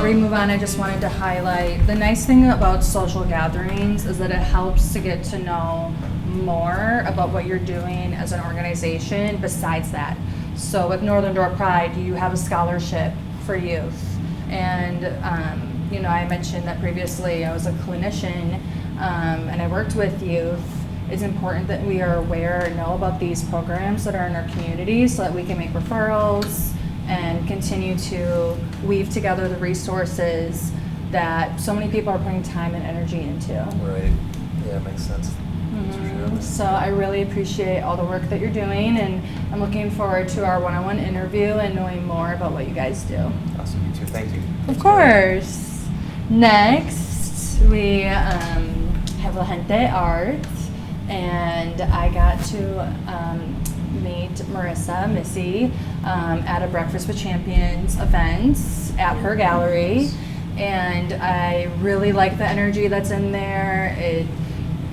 we move on, I just wanted to highlight the nice thing about social gatherings is that it helps to get to know more about what you're doing as an organization besides that. So with Northern Door Pride, you have a scholarship for youth. And, you know, I mentioned that previously I was a clinician and I worked with youth. It's important that we are aware and know about these programs that are in our community so that we can make referrals and continue to weave together the resources that so many people are putting time and energy into. Right. Yeah, it makes sense. Mm-hmm. So I really appreciate all the work that you're doing, and I'm looking forward to our one-on-one interview and knowing more about what you guys do. Awesome. You too. Thank you. Of course. Next, we have Gente Art, and I got to meet Missy, at a Breakfast with Champions events at her gallery, and I really like the energy that's in there. It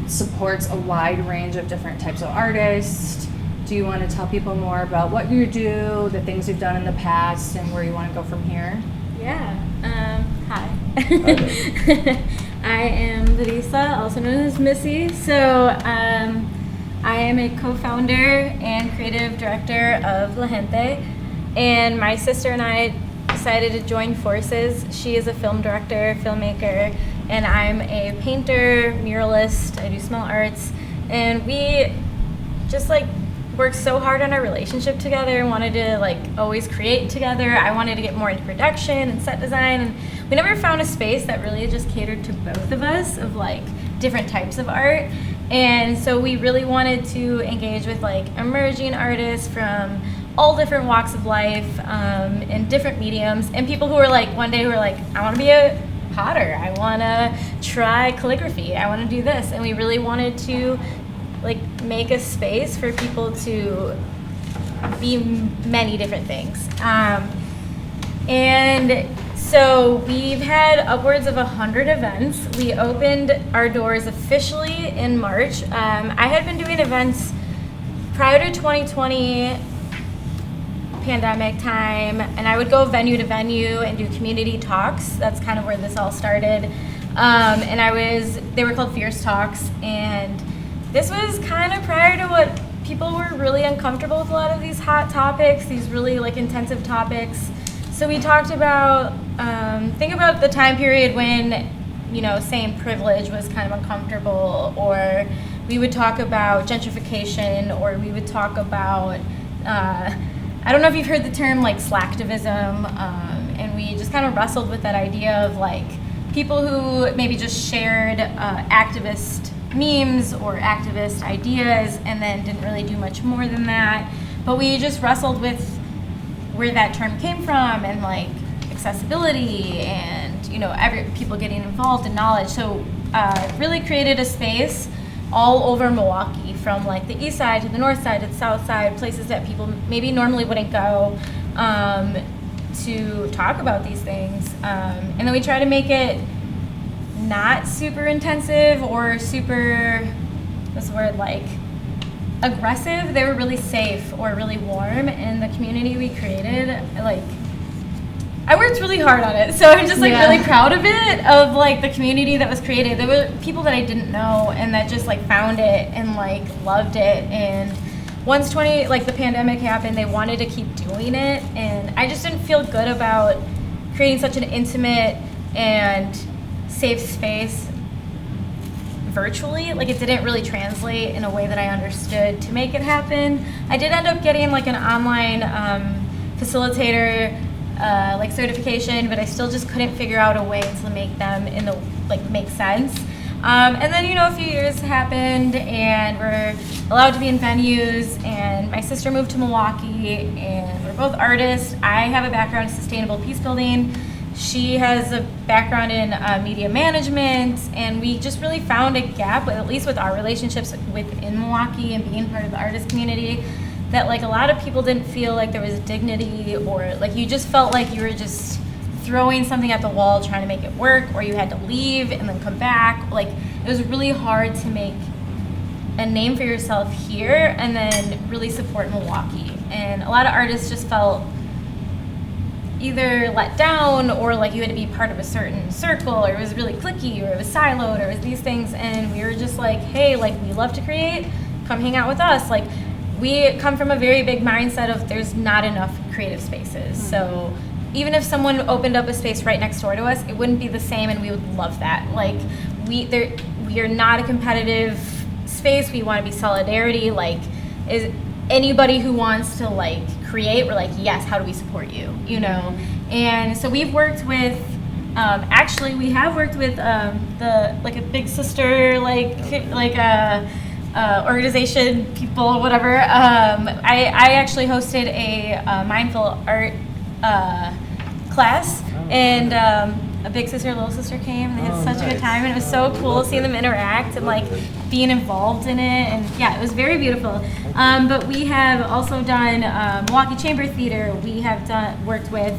supports a wide range of different types of artists. Do you want to tell people more about what you do, the things you've done in the past, and where you want to go from here? Yeah. Hi. I am Larissa, also known as Missy. So I am a co-founder and creative director of La Gente, and my sister and I decided to join forces. She is a film director, filmmaker, and I'm a painter, muralist. I do small arts, and we just worked so hard on our relationship together and wanted to always create together. I wanted to get more into production and set design, and we never found a space that really just catered to both of us of different types of art. And so we really wanted to engage with emerging artists from all different walks of life, in different mediums, and people who were one day who were I want to be a potter, I want to try calligraphy, I want to do this. And we really wanted to make a space for people to be many different things. And so we've had upwards of 100 events. We opened our doors officially in March. I had been doing events prior to 2020 pandemic time, and I would go venue to venue and do community talks. That's kind of where this all started. And they were called Fierce Talks, and this was kind of prior to what people were really uncomfortable with, a lot of these hot topics, these really intensive topics. So we talked about, think about the time period when, saying privilege was kind of uncomfortable, or we would talk about gentrification, or we would talk about, I don't know if you've heard the term slacktivism, and we just kind of wrestled with that idea of people who maybe just shared activist memes or activist ideas and then didn't really do much more than that. But we just wrestled with where that term came from, and accessibility, and people getting involved in knowledge. So really created a space all over Milwaukee, from the east side to the north side to the south side, places that people maybe normally wouldn't go, to talk about these things. And then we try to make it not super intensive or super, what's the word, aggressive. They were really safe or really warm, and the community we created, I worked really hard on it, so I'm just really proud of it, of the community that was created. There were people that I didn't know and that just found it and loved it. And once the pandemic happened, they wanted to keep doing it, and I just didn't feel good about creating such an intimate and safe space virtually. It didn't really translate in a way that I understood to make it happen. I did end up getting an online facilitator certification, but I still just couldn't figure out a way to make them make sense. And then a few years happened, and we're allowed to be in venues, and my sister moved to Milwaukee, and we're both artists. I have a background in sustainable peace building. She has a background in media management, and we just really found a gap, at least with our relationships within Milwaukee and being part of the artist community, that a lot of people didn't feel there was dignity, or you just felt you were just throwing something at the wall trying to make it work, or you had to leave and then come back. It was really hard to make a name for yourself here and then really support Milwaukee. And a lot of artists just felt either let down or like you had to be part of a certain circle, or it was really cliquey, or it was siloed, or it was these things. And we were just like, hey, like we love to create, come hang out with us. Like we come from a very big mindset of there's not enough creative spaces. So even if someone opened up a space right next door to us, it wouldn't be the same, and we would love that. Like we are not a competitive space. We want to be solidarity. Like is anybody who wants to like create, we're like, yes, how do we support you, you know? And so we've worked with, actually we have worked with the, like a big sister, like organization, people, whatever. I actually hosted a mindful art class, and a big sister, little sister came, and they had such a good time, and it was so cool seeing them interact and like being involved in it, and yeah, it was very beautiful. But we have also done Milwaukee Chamber Theater. We have worked with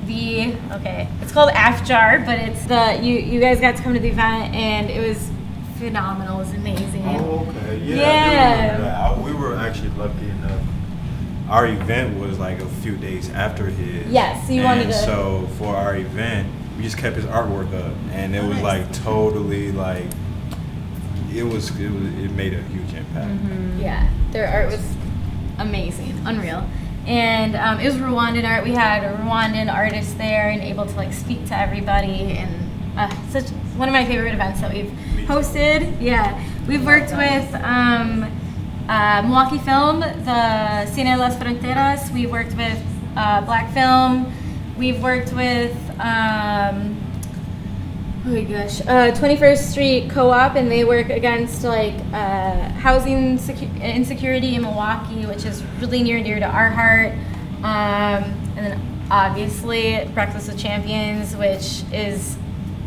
it's called AFJAR, but it's you guys got to come to the event, and it was phenomenal. It was amazing. Oh, okay. Yeah. Yeah. I do remember that. We were actually lucky enough. Our event was like a few days after his. Yes, you wanted to. So for our event, we just kept his artwork up, and it was like totally like it made a huge impact. Yeah, their art was amazing, unreal. And it was Rwandan art. We had a Rwandan artist there and able to like speak to everybody, and such one of my favorite events that we've hosted. Yeah, we've worked with Milwaukee Film, the Cine Las Fronteras. We've worked with Black Film. We've worked with 21st Street Co-op, and they work against like housing insecurity in Milwaukee, which is really near and dear to our heart. And then obviously Breakfast with Champions, which is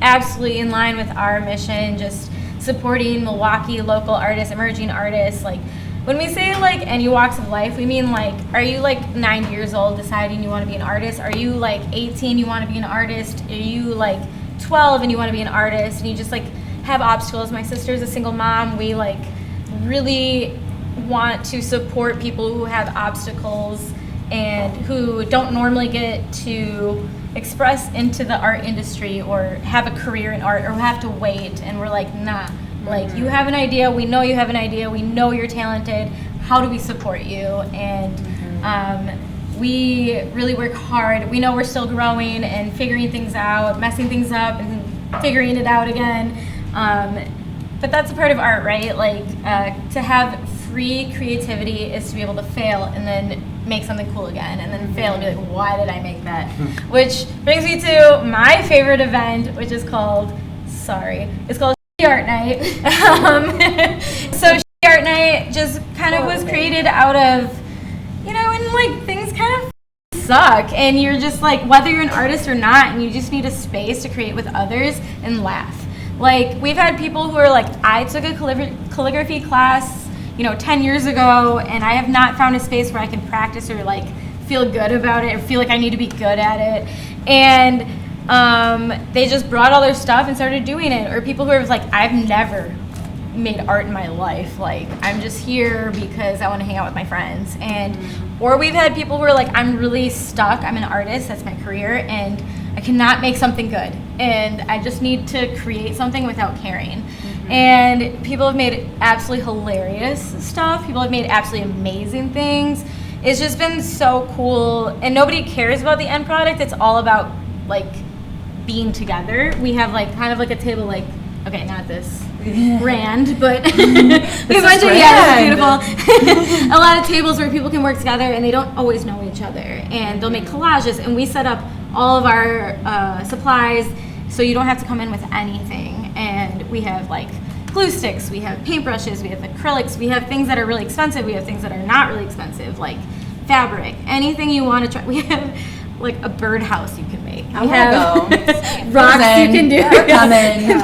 absolutely in line with our mission, just supporting Milwaukee local artists, emerging artists. Like when we say like any walks of life, we mean like, are you like 9 years old deciding you want to be an artist? Are you like 18, you want to be an artist? Are you like 12 and you want to be an artist, and you just like have obstacles? My sister's a single mom. We like really want to support people who have obstacles and who don't normally get to express into the art industry or have a career in art, or have to wait. And we're like, nah, like you have an idea, we know you have an idea, we know you're talented, how do we support you? And we really work hard. We know we're still growing and figuring things out, messing things up and figuring it out again. But that's a part of art, right? Like to have free creativity is to be able to fail and then make something cool again, and then fail and be like, why did I make that? Which brings me to my favorite event, which is called, it's called Art Night. So Art Night just kind of was created out of, you know, and like things kind of suck, and you're just like, whether you're an artist or not, and you just need a space to create with others and laugh. Like we've had people who are like, I took a calligraphy class, you know, 10 years ago, and I have not found a space where I can practice or like feel good about it or feel like I need to be good at it. And they just brought all their stuff and started doing it. Or people who are like, I've never made art in my life. Like I'm just here because I want to hang out with my friends. And or we've had people who are like, I'm really stuck. I'm an artist. That's my career, and I cannot make something good, and I just need to create something without caring. And people have made absolutely hilarious stuff. People have made absolutely amazing things. It's just been so cool, and nobody cares about the end product. It's all about like being together. We have like kind of like a table, like, okay, not this brand, but we have a bunch of, yeah, it's beautiful. A lot of tables where people can work together, and they don't always know each other, and they'll make collages, and we set up all of our supplies so you don't have to come in with anything. And we have like glue sticks, we have paintbrushes, we have acrylics, we have things that are really expensive, we have things that are not really expensive, like fabric, anything you want to try. We have like a birdhouse you can make. I want to go. Rocks you can do. Yeah.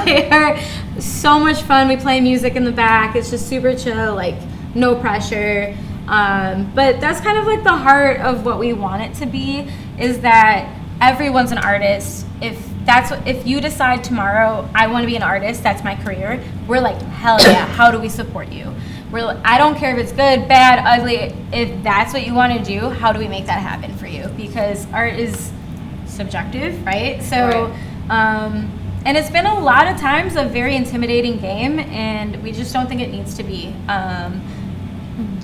They are so much fun. We play music in the back. It's just super chill, like no pressure. But that's kind of like the heart of what we want it to be, is that everyone's an artist. If you decide tomorrow, I want to be an artist, that's my career, we're like, hell yeah, how do we support you? I don't care if it's good, bad, ugly. If that's what you want to do, how do we make that happen for you? Because art is subjective, right? So, and it's been a lot of times a very intimidating game, and we just don't think it needs to be.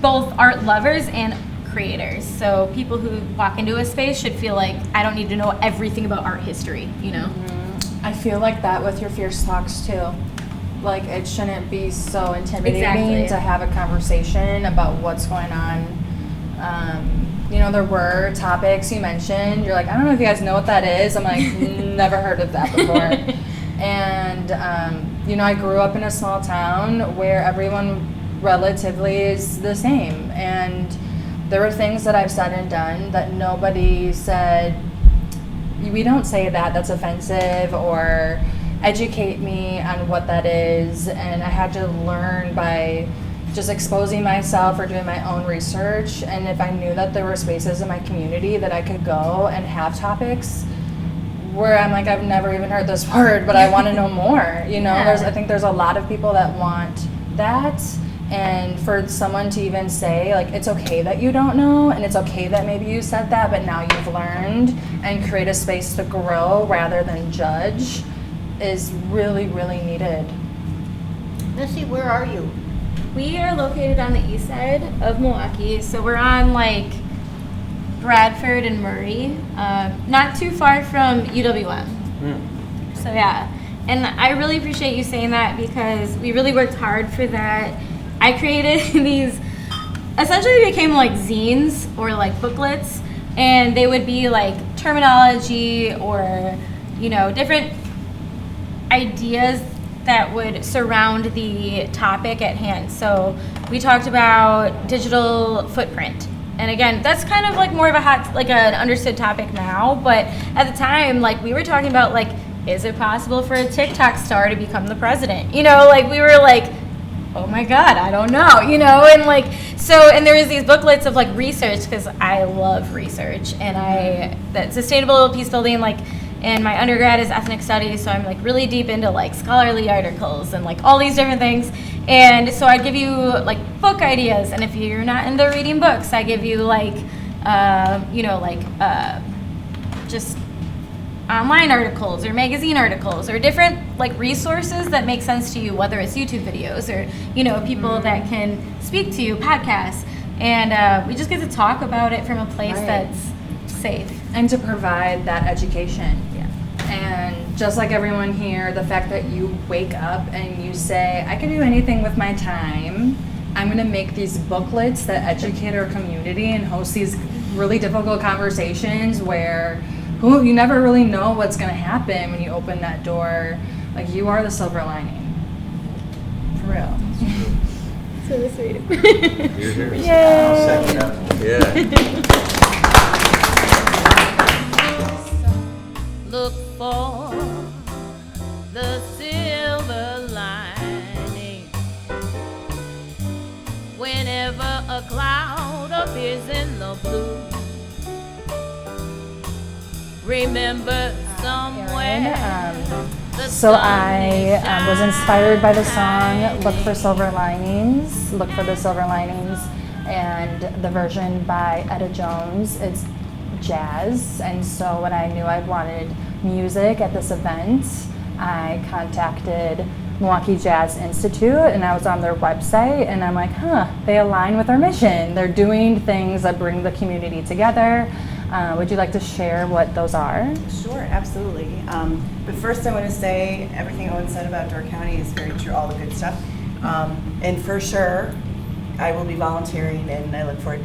Both art lovers and creators. So people who walk into a space should feel like I don't need to know everything about art history, you know? I feel like that with your Fierce Talks too. Like it shouldn't be so intimidating Exactly. to have a conversation about what's going on. You know, there were topics you mentioned. You're like, I don't know if you guys know what that is. I'm like, never heard of that before. And, you know, I grew up in a small town where everyone relatively is the same. And there were things that I've said and done that nobody said, we don't say that, that's offensive, or educate me on what that is. And I had to learn by just exposing myself or doing my own research. And if I knew that there were spaces in my community that I could go and have topics where I'm like, I've never even heard this word, but I want to know more. You know, Yeah. I think there's a lot of people that want that. And for someone to even say, like, it's okay that you don't know, and it's okay that maybe you said that, but now you've learned, and create a space to grow rather than judge is really, really needed. Missy, where are you? We are located on the east side of Milwaukee, so we're on like Bradford and Murray, not too far from UWM. So yeah, and I really appreciate you saying that because we really worked hard for that. I created these, essentially they became like zines or like booklets, and they would be like terminology or, you know, different ideas that would surround the topic at hand. So we talked about digital footprint. And again, that's kind of like more of a hot, like an understood topic now, but at the time, like we were talking about like, is it possible for a TikTok star to become the president? You know, like we were like, oh my God, I don't know, you know, and like, so, and there was these booklets of like research, because I love research, and that sustainable peace building, like, and my undergrad is ethnic studies, so I'm like really deep into like scholarly articles and like all these different things. And so I'd give you like book ideas, and if you're not into reading books, I give you like, you know, like just online articles or magazine articles or different like resources that make sense to you, whether it's YouTube videos or, you know, people that can speak to you, podcasts. And we just get to talk about it from a place that's safe. And to provide that education. Yeah. And just like everyone here, the fact that you wake up and you say, I can do anything with my time. I'm going to make these booklets that educate our community and host these really difficult conversations where you never really know what's going to happen when you open that door. Like, you are the silver lining. For real. So sweet. You're here. Yay. I'll second that. Yeah. Look for the silver lining whenever a cloud appears in the blue. Remember somewhere. So I was inspired by the song Look for Silver Linings, Look for the Silver Linings, and the version by Etta Jones, it's jazz. And so when I knew I wanted music at this event, I contacted Milwaukee Jazz Institute, and I was on their website, and I'm like, they align with our mission. They're doing things that bring the community together. Would you like to share what those are? Sure, absolutely. But first I want to say everything Owen said about Door County is very true, all the good stuff. And for sure, I will be volunteering, and I look forward,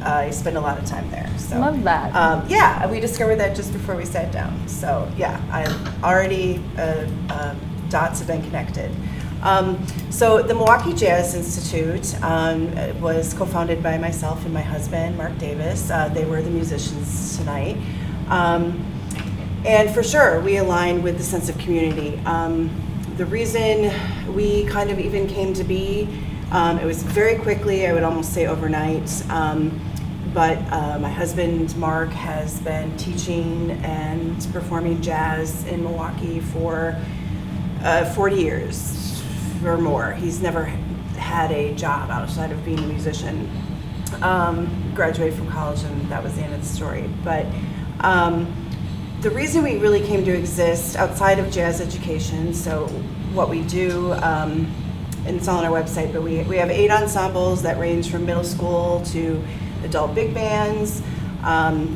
I spend a lot of time there. So, Love that. Yeah, we discovered that just before we sat down. So yeah, I'm already, dots have been connected. So the Milwaukee Jazz Institute was co-founded by myself and my husband, Mark Davis. They were the musicians tonight. And for sure, we align with the sense of community. The reason we kind of even came to be, it was very quickly, I would almost say overnight, but my husband, Mark, has been teaching and performing jazz in Milwaukee for 40 years or more. He's never had a job outside of being a musician. Graduated from college, and that was the end of the story. But the reason we really came to exist outside of jazz education, so what we do, and it's on our website, but we have 8 ensembles that range from middle school to adult big bands.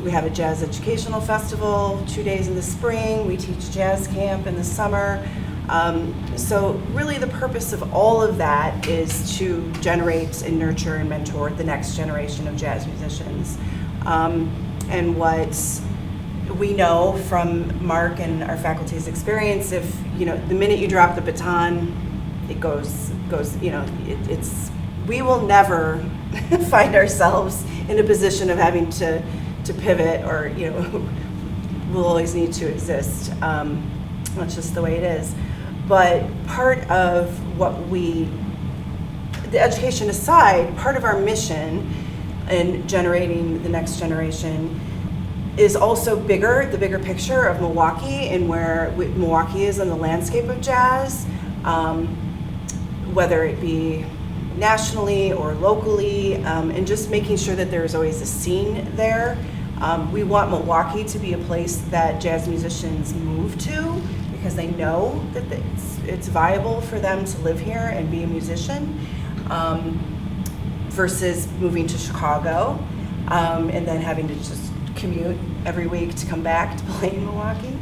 We have a jazz educational festival 2 days in the spring. We teach jazz camp in the summer. So really the purpose of all of that is to generate and nurture and mentor the next generation of jazz musicians. And what we know from Mark and our faculty's experience, if, the minute you drop the baton, it goes, we will never find ourselves in a position of having to pivot, or, we'll always need to exist. That's just the way it is. But part of the education aside, part of our mission in generating the next generation is also the bigger picture of Milwaukee and where Milwaukee is in the landscape of jazz, whether it be nationally or locally, and just making sure that there's always a scene there. We want Milwaukee to be a place that jazz musicians move to because they know that it's viable for them to live here and be a musician, versus moving to Chicago and then having to just commute every week to come back to play in Milwaukee.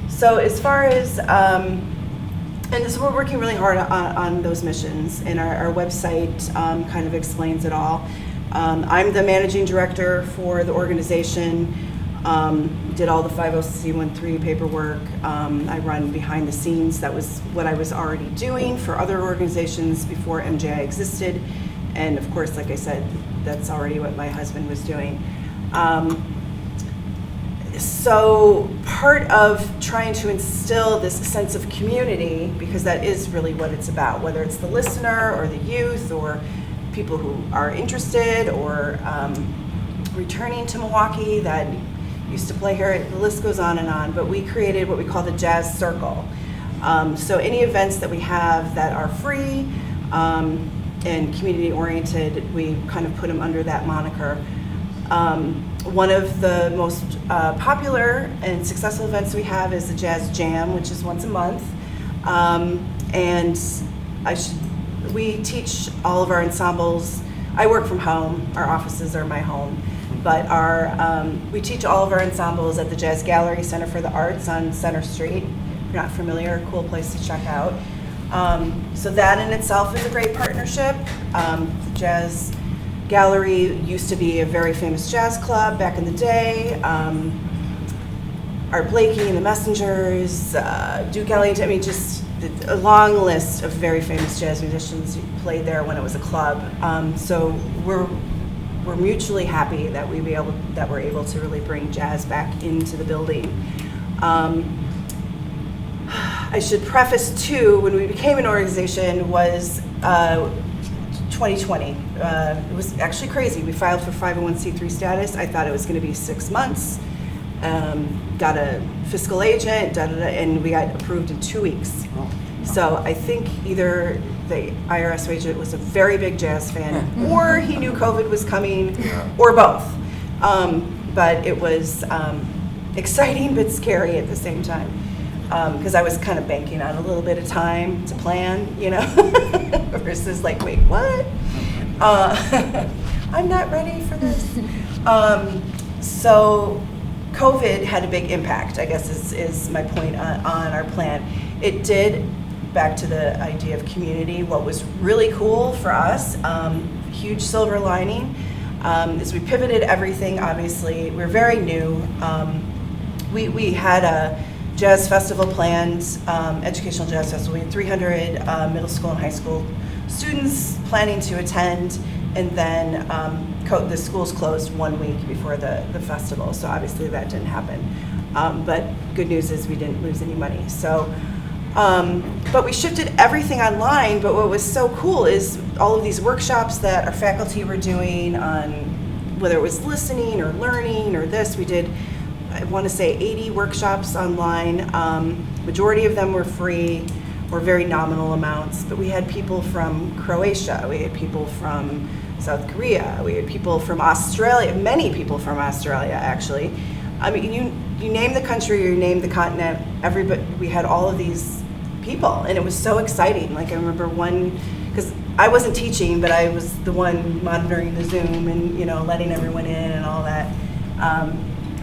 So as far as, and so we're working really hard on those missions, and our website kind of explains it all. I'm the managing director for the organization, did all the 501c13 paperwork. I run behind the scenes. That was what I was already doing for other organizations before MJI existed. And of course, like I said, that's already what my husband was doing. So part of trying to instill this sense of community, because that is really what it's about, whether it's the listener or the youth or people who are interested or returning to Milwaukee that used to play here, the list goes on and on, but we created what we call the Jazz Circle. So any events that we have that are free and community oriented, we kind of put them under that moniker. One of the most popular and successful events we have is the Jazz Jam, which is once a month. And we teach all of our ensembles. I work from home, our offices are my home, but we teach all of our ensembles at the Jazz Gallery Center for the Arts on Center Street. If you're not familiar, cool place to check out. So that in itself is a great partnership. The Jazz Gallery used to be a very famous jazz club back in the day. Art Blakey and the Messengers, Duke Ellington, I mean, just a long list of very famous jazz musicians who played there when it was a club. So we're mutually happy that we're able to really bring jazz back into the building. I should preface too, when we became an organization was 2020. It was actually crazy. We filed for 501c3 status. I thought it was going to be 6 months. Got a fiscal agent, and we got approved in 2 weeks. So I think either the IRS agent was a very big jazz fan, or he knew COVID was coming, or both. But it was exciting but scary at the same time, because I was kind of banking on a little bit of time to plan, versus like, wait, what? I'm not ready for this. So COVID had a big impact, I guess is my point on our plan. It did, back to the idea of community, what was really cool for us, huge silver lining, is we pivoted everything, obviously. We're very new. We had a jazz festival planned, educational jazz festival. We had 300 middle school and high school students planning to attend, and then the schools closed 1 week before the festival, so obviously that didn't happen. But good news is we didn't lose any money. So, but we shifted everything online, but what was so cool is all of these workshops that our faculty were doing on whether it was listening or learning or this, we did, I want to say 80 workshops online. Majority of them were free. or very nominal amounts. But we had people from Croatia, we had people from South Korea, we had people from Australia, many people from Australia actually. I mean, you name the country or you name the continent, we had all of these people, and it was so exciting. Like I remember one, because I wasn't teaching, but I was the one monitoring the Zoom and letting everyone in and all that.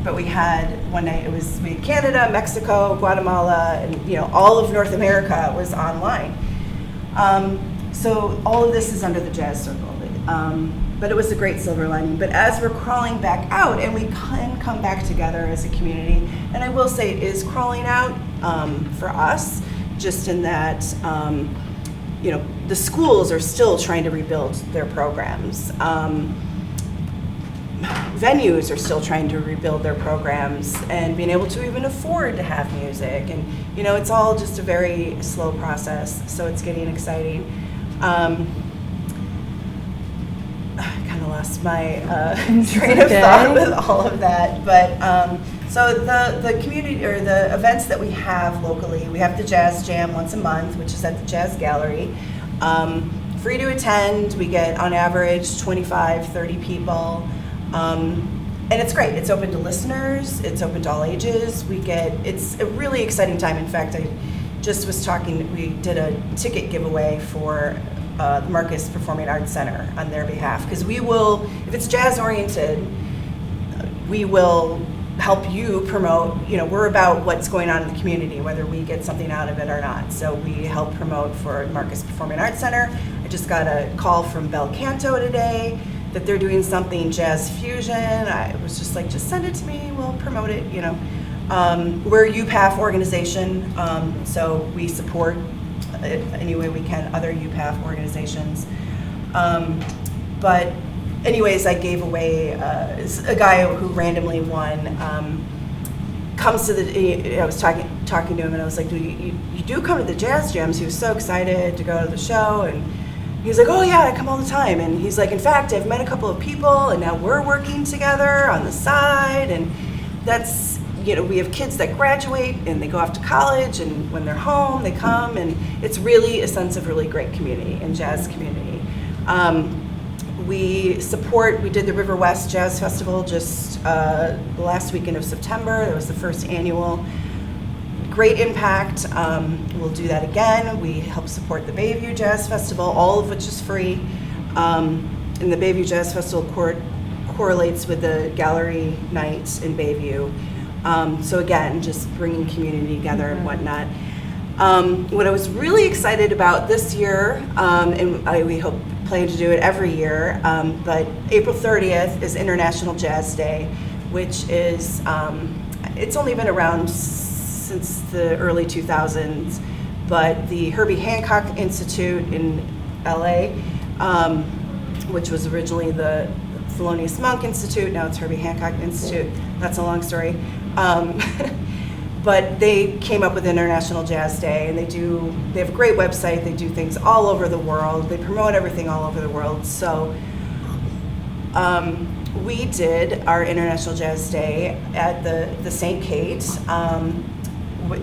But we had one night, we had Canada, Mexico, Guatemala, and all of North America was online. So all of this is under the Jazz Circle. But it was a great silver lining. But as we're crawling back out, and we can come back together as a community, and I will say it is crawling out for us, just in that the schools are still trying to rebuild their programs. Venues are still trying to rebuild their programs and being able to even afford to have music. And it's all just a very slow process, so it's getting exciting. I kind of lost my train of thought with all of that, but so the community or the events that we have locally, we have the Jazz Jam once a month, which is at the Jazz Gallery. Free to attend. We get on average 25, 30 people. And it's great. It's open to listeners. It's open to all ages. It's a really exciting time. In fact, I just was talking, we did a ticket giveaway for the Marcus Performing Arts Center on their behalf, because we will, if it's jazz oriented, we will help you promote, we're about what's going on in the community, whether we get something out of it or not. So we help promote for Marcus Performing Arts Center. I just got a call from Bel Canto today that they're doing something jazz fusion. I was just like, just send it to me, we'll promote it, We're a UPAF organization, so we support any way we can other UPAF organizations. But anyways, I gave away a guy who randomly won. Comes to I was talking to him, and I was like, you do come to the Jazz Jams? He was so excited to go to the show, and he was like, oh yeah, I come all the time. And he's like, in fact, I've met a couple of people, and now we're working together on the side. And that's, we have kids that graduate and they go off to college, and when they're home, they come, and it's really a sense of really great community and jazz community. We did the River West Jazz Festival just the last weekend of September. That was the first annual. Great impact. We'll do that again. We help support the Bayview Jazz Festival, all of which is free. And the Bayview Jazz Festival correlates with the gallery night in Bayview. So again, just bringing community together and whatnot. What I was really excited about this year, and we plan to do it every year, but April 30th is International Jazz Day, which is, it's only been around since the early 2000s, but the Herbie Hancock Institute in LA, which was originally the Thelonious Monk Institute, now it's Herbie Hancock Institute, that's a long story. But they came up with International Jazz Day, and they have a great website, they do things all over the world, they promote everything all over the world. So we did our International Jazz Day at the St. Kate,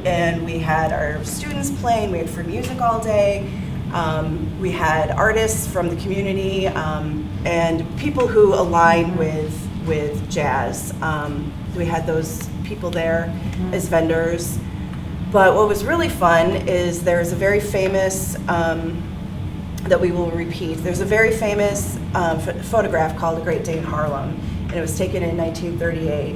and we had our students playing, we had free music all day, we had artists from the community, and people who align with jazz. We had those people there as vendors. But what was really fun is there's a very famous, that we will repeat, there's a very famous photograph called A Great Day in Harlem, and it was taken in 1938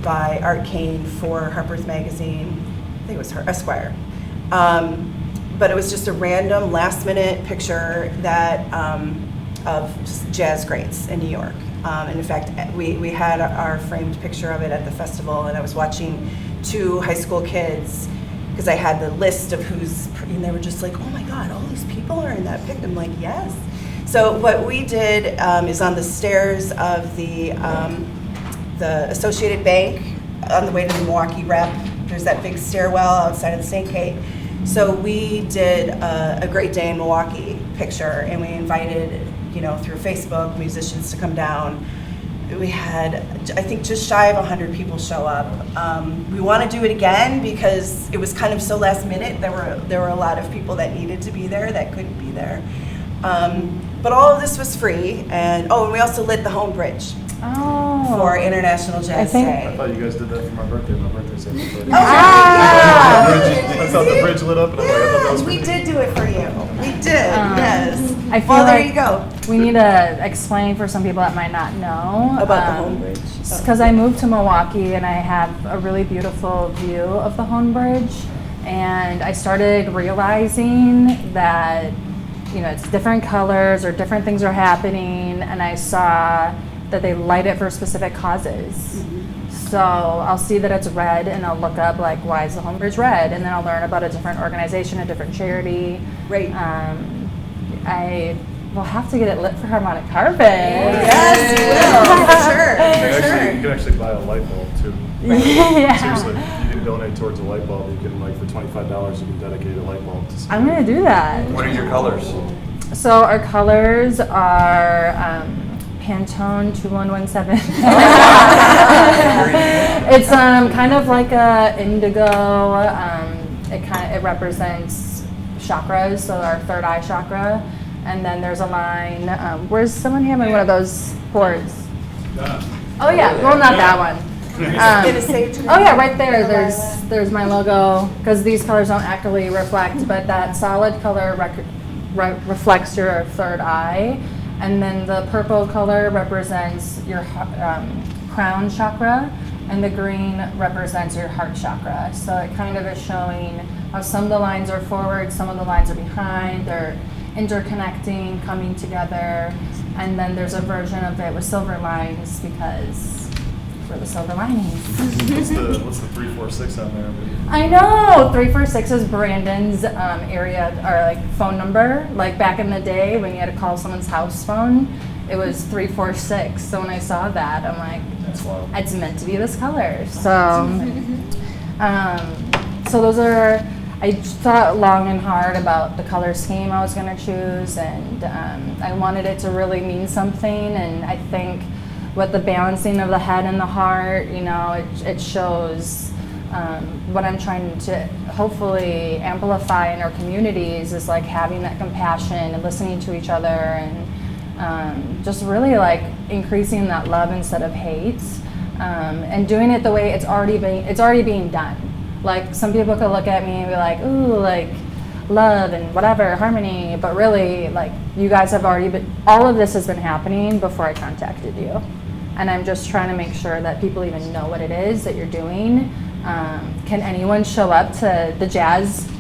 by Art Kane for Harper's Magazine, I think it was Esquire. But it was just a random last minute picture that of just jazz greats in New York. And in fact, we had our framed picture of it at the festival, and I was watching two high school kids, because I had the list of and they were just like, oh my God, all these people are in that picture. I'm like, yes. So what we did is on the stairs of the Associated Bank, on the way to the Milwaukee Rep, there's that big stairwell outside of the St. Kate. So we did a Great Day in Milwaukee picture, and we invited, through Facebook, musicians to come down. we had, I think, just shy of 100 people show up. We want to do it again because it was kind of so last minute. There were a lot of people that needed to be there that couldn't be there. But all of this was free, and we also lit the home bridge for International Jazz Day. I thought you guys did that for my birthday. My birthday's April 30th. Ah! I thought the bridge lit up, and I'm like, I thought that was for We me. did do it for you. We did, yes. I feel Well, there like you go. we need to explain for some people that might not know About the home bridge. Because I moved to Milwaukee and I have a really beautiful view of the home bridge, and I started realizing that it's different colors or different things are happening, and I saw that they light it for specific causes. So I'll see that it's red and I'll look up like, why is the home bridge red? And then I'll learn about a different organization, a different charity. Right. I will have to get it lit for Harmonic Carpet. Yes, you will, for sure. You can actually buy a light bulb too. Yeah. Seriously, you can donate towards a light bulb. You can, like, for $25, you can dedicate a light bulb to something. I'm gonna do that. What are your colors? So our colors are Pantone 2117. It's kind of like a indigo. It represents chakras, so our third eye chakra. And then there's a line. Where's someone having one of those boards? Oh yeah, well not that one. Oh yeah, right there. There's my logo, because these colors don't accurately reflect, but that solid color reflects your third eye, and then the purple color represents your crown chakra, and the green represents your heart chakra. So it kind of is showing how some of the lines are forward, some of the lines are behind. They're interconnecting, coming together, and then there's a version of it with silver lines because we're the silver linings. What's the 346 on there? I know 346 is Brandon's area or like phone number. Like back in the day when you had to call someone's house phone, it was 346. So when I saw that, I'm like, That's wild. it's meant to be this color. So, so those are. I thought long and hard about the color scheme I was going to choose, and I wanted it to really mean something. And I think with the balancing of the head and the heart, it shows what I'm trying to hopefully amplify in our communities is like having that compassion and listening to each other, and just really like increasing that love instead of hate, and doing it the way it's already being done. Like some people could look at me and be like, ooh, like love and whatever, harmony, but really like you guys have already been, all of this has been happening before I contacted you. And I'm just trying to make sure that people even know what it is that you're doing. Can anyone show up to the jazz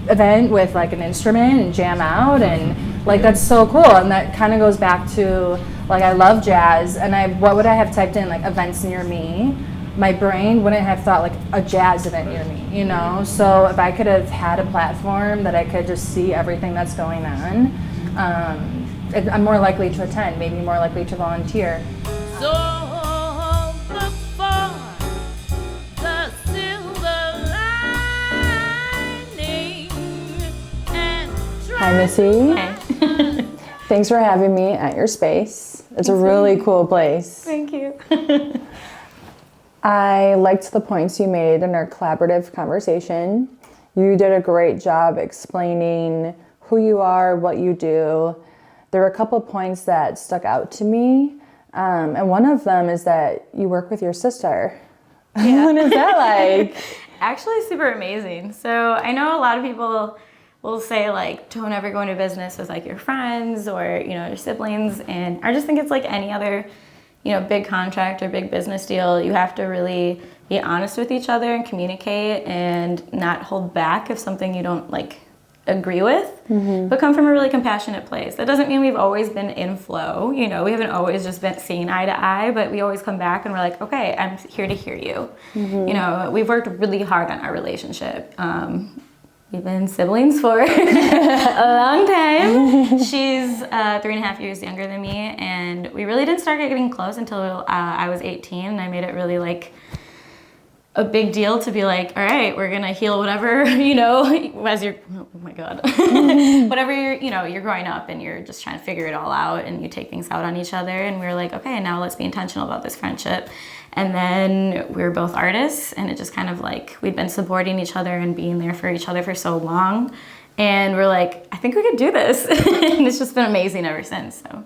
event with like an instrument and jam out? And like that's so cool. And that kind of goes back to like I love jazz, and what would I have typed in, like events near me? My brain wouldn't have thought like a jazz event near me, So if I could have had a platform that I could just see everything that's going on, I'm more likely to attend, maybe more likely to volunteer. So look for the silver lining and Hi, Missy. Hey. Thanks for having me at your space. It's a really cool place. Thank you. I liked the points you made in our collaborative conversation. You did a great job explaining who you are, what you do. There were a couple points that stuck out to me. And one of them is that you work with your sister. Yeah. What is that like? Actually super amazing. So I know a lot of people will say like, don't ever go into business with like your friends or, your siblings. And I just think it's like any other, big contract or big business deal. You have to really be honest with each other and communicate and not hold back if something you don't like agree with, but come from a really compassionate place. That doesn't mean we've always been in flow. We haven't always just been seeing eye to eye, but we always come back and we're like, okay, I'm here to hear you. We've worked really hard on our relationship. We've been siblings for a long time. She's 3.5 years younger than me, and we really didn't start getting close until I was 18, and I made it really like a big deal to be like, all right, we're gonna heal whatever, you know, as you're, oh my God, whatever you're growing up and you're just trying to figure it all out and you take things out on each other. And we were like, okay, now let's be intentional about this friendship. And then we were both artists, and it just kind of like, we'd been supporting each other and being there for each other for so long. And we're like, I think we could do this. And it's just been amazing ever since, so.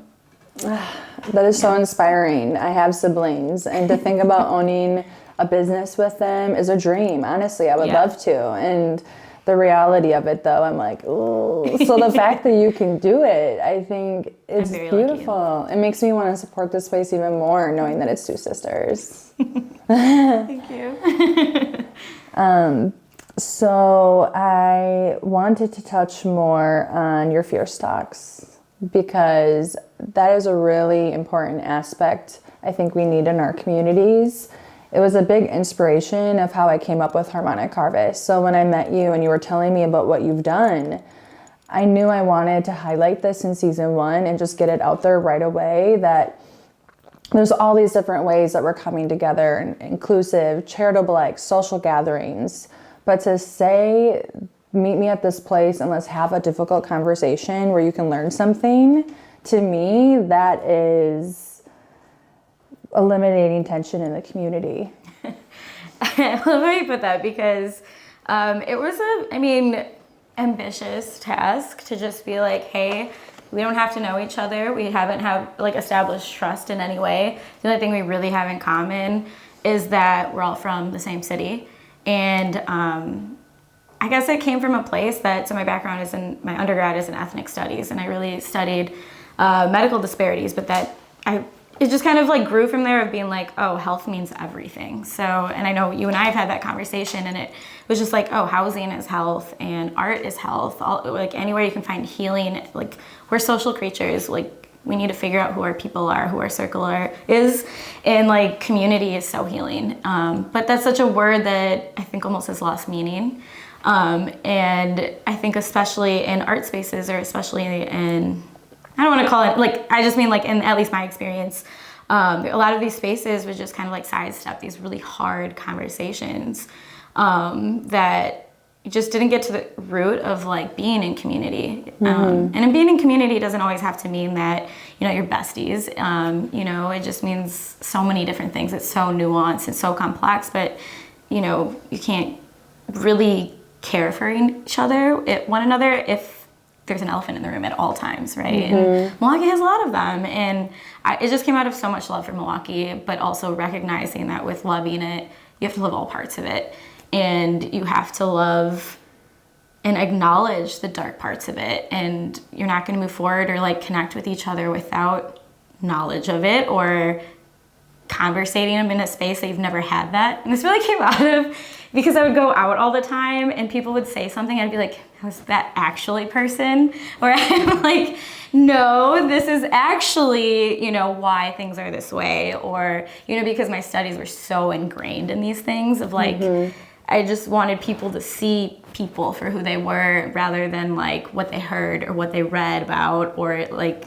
That is so inspiring. I have siblings, and to think about owning a business with them is a dream. Honestly, I would love to. And the reality of it, though, I'm like, ooh. So the fact that you can do it, I think it's beautiful. Lucky. It makes me want to support this space even more, knowing that it's two sisters. Thank you. So I wanted to touch more on your Fierce Talks, because that is a really important aspect I think we need in our communities. It was a big inspiration of how I came up with Harmonic Harvest. So when I met you and you were telling me about what you've done, I knew I wanted to highlight this in season 1 and just get it out there right away, that there's all these different ways that we're coming together, and inclusive, charitable, like social gatherings. But to say, meet me at this place and let's have a difficult conversation where you can learn something, to me, that is eliminating tension in the community. I love how you put that, because it was ambitious task to just be like, hey, we don't have to know each other. We haven't established trust in any way. The only thing we really have in common is that we're all from the same city. And I guess it came from a place that, so my background is my undergrad is in ethnic studies, and I really studied medical disparities, but it just kind of like grew from there of being like, oh, health means everything. So, and I know you and I have had that conversation, and it was just like, oh, housing is health and art is health. Like anywhere you can find healing, like we're social creatures. Like we need to figure out who our people are, who our circle is, and like community is so healing. But that's such a word that I think almost has lost meaning. And I think especially in art spaces, or especially in, I don't want to call it, like, I just mean like in at least my experience, a lot of these spaces was just kind of like sidestep these really hard conversations that just didn't get to the root of like being in community. And in being in community doesn't always have to mean that, you know, you're besties. You know, it just means so many different things. It's so nuanced and so complex, but, you know, you can't really care for each other, one another, if there's an elephant in the room at all times, right? And Milwaukee has a lot of them, and it just came out of so much love for Milwaukee, but also recognizing that with loving it, you have to love all parts of it, and you have to love and acknowledge the dark parts of it, and you're not going to move forward or like connect with each other without knowledge of it or conversating them in a space that you've never had that. And this really came out of because I would go out all the time and people would say something, and I'd be like, was that actually person? Or I'm like, no, this is actually, you know, why things are this way. Or, you know, because my studies were so ingrained in these things of like, I just wanted people to see people for who they were rather than like what they heard or what they read about, or like,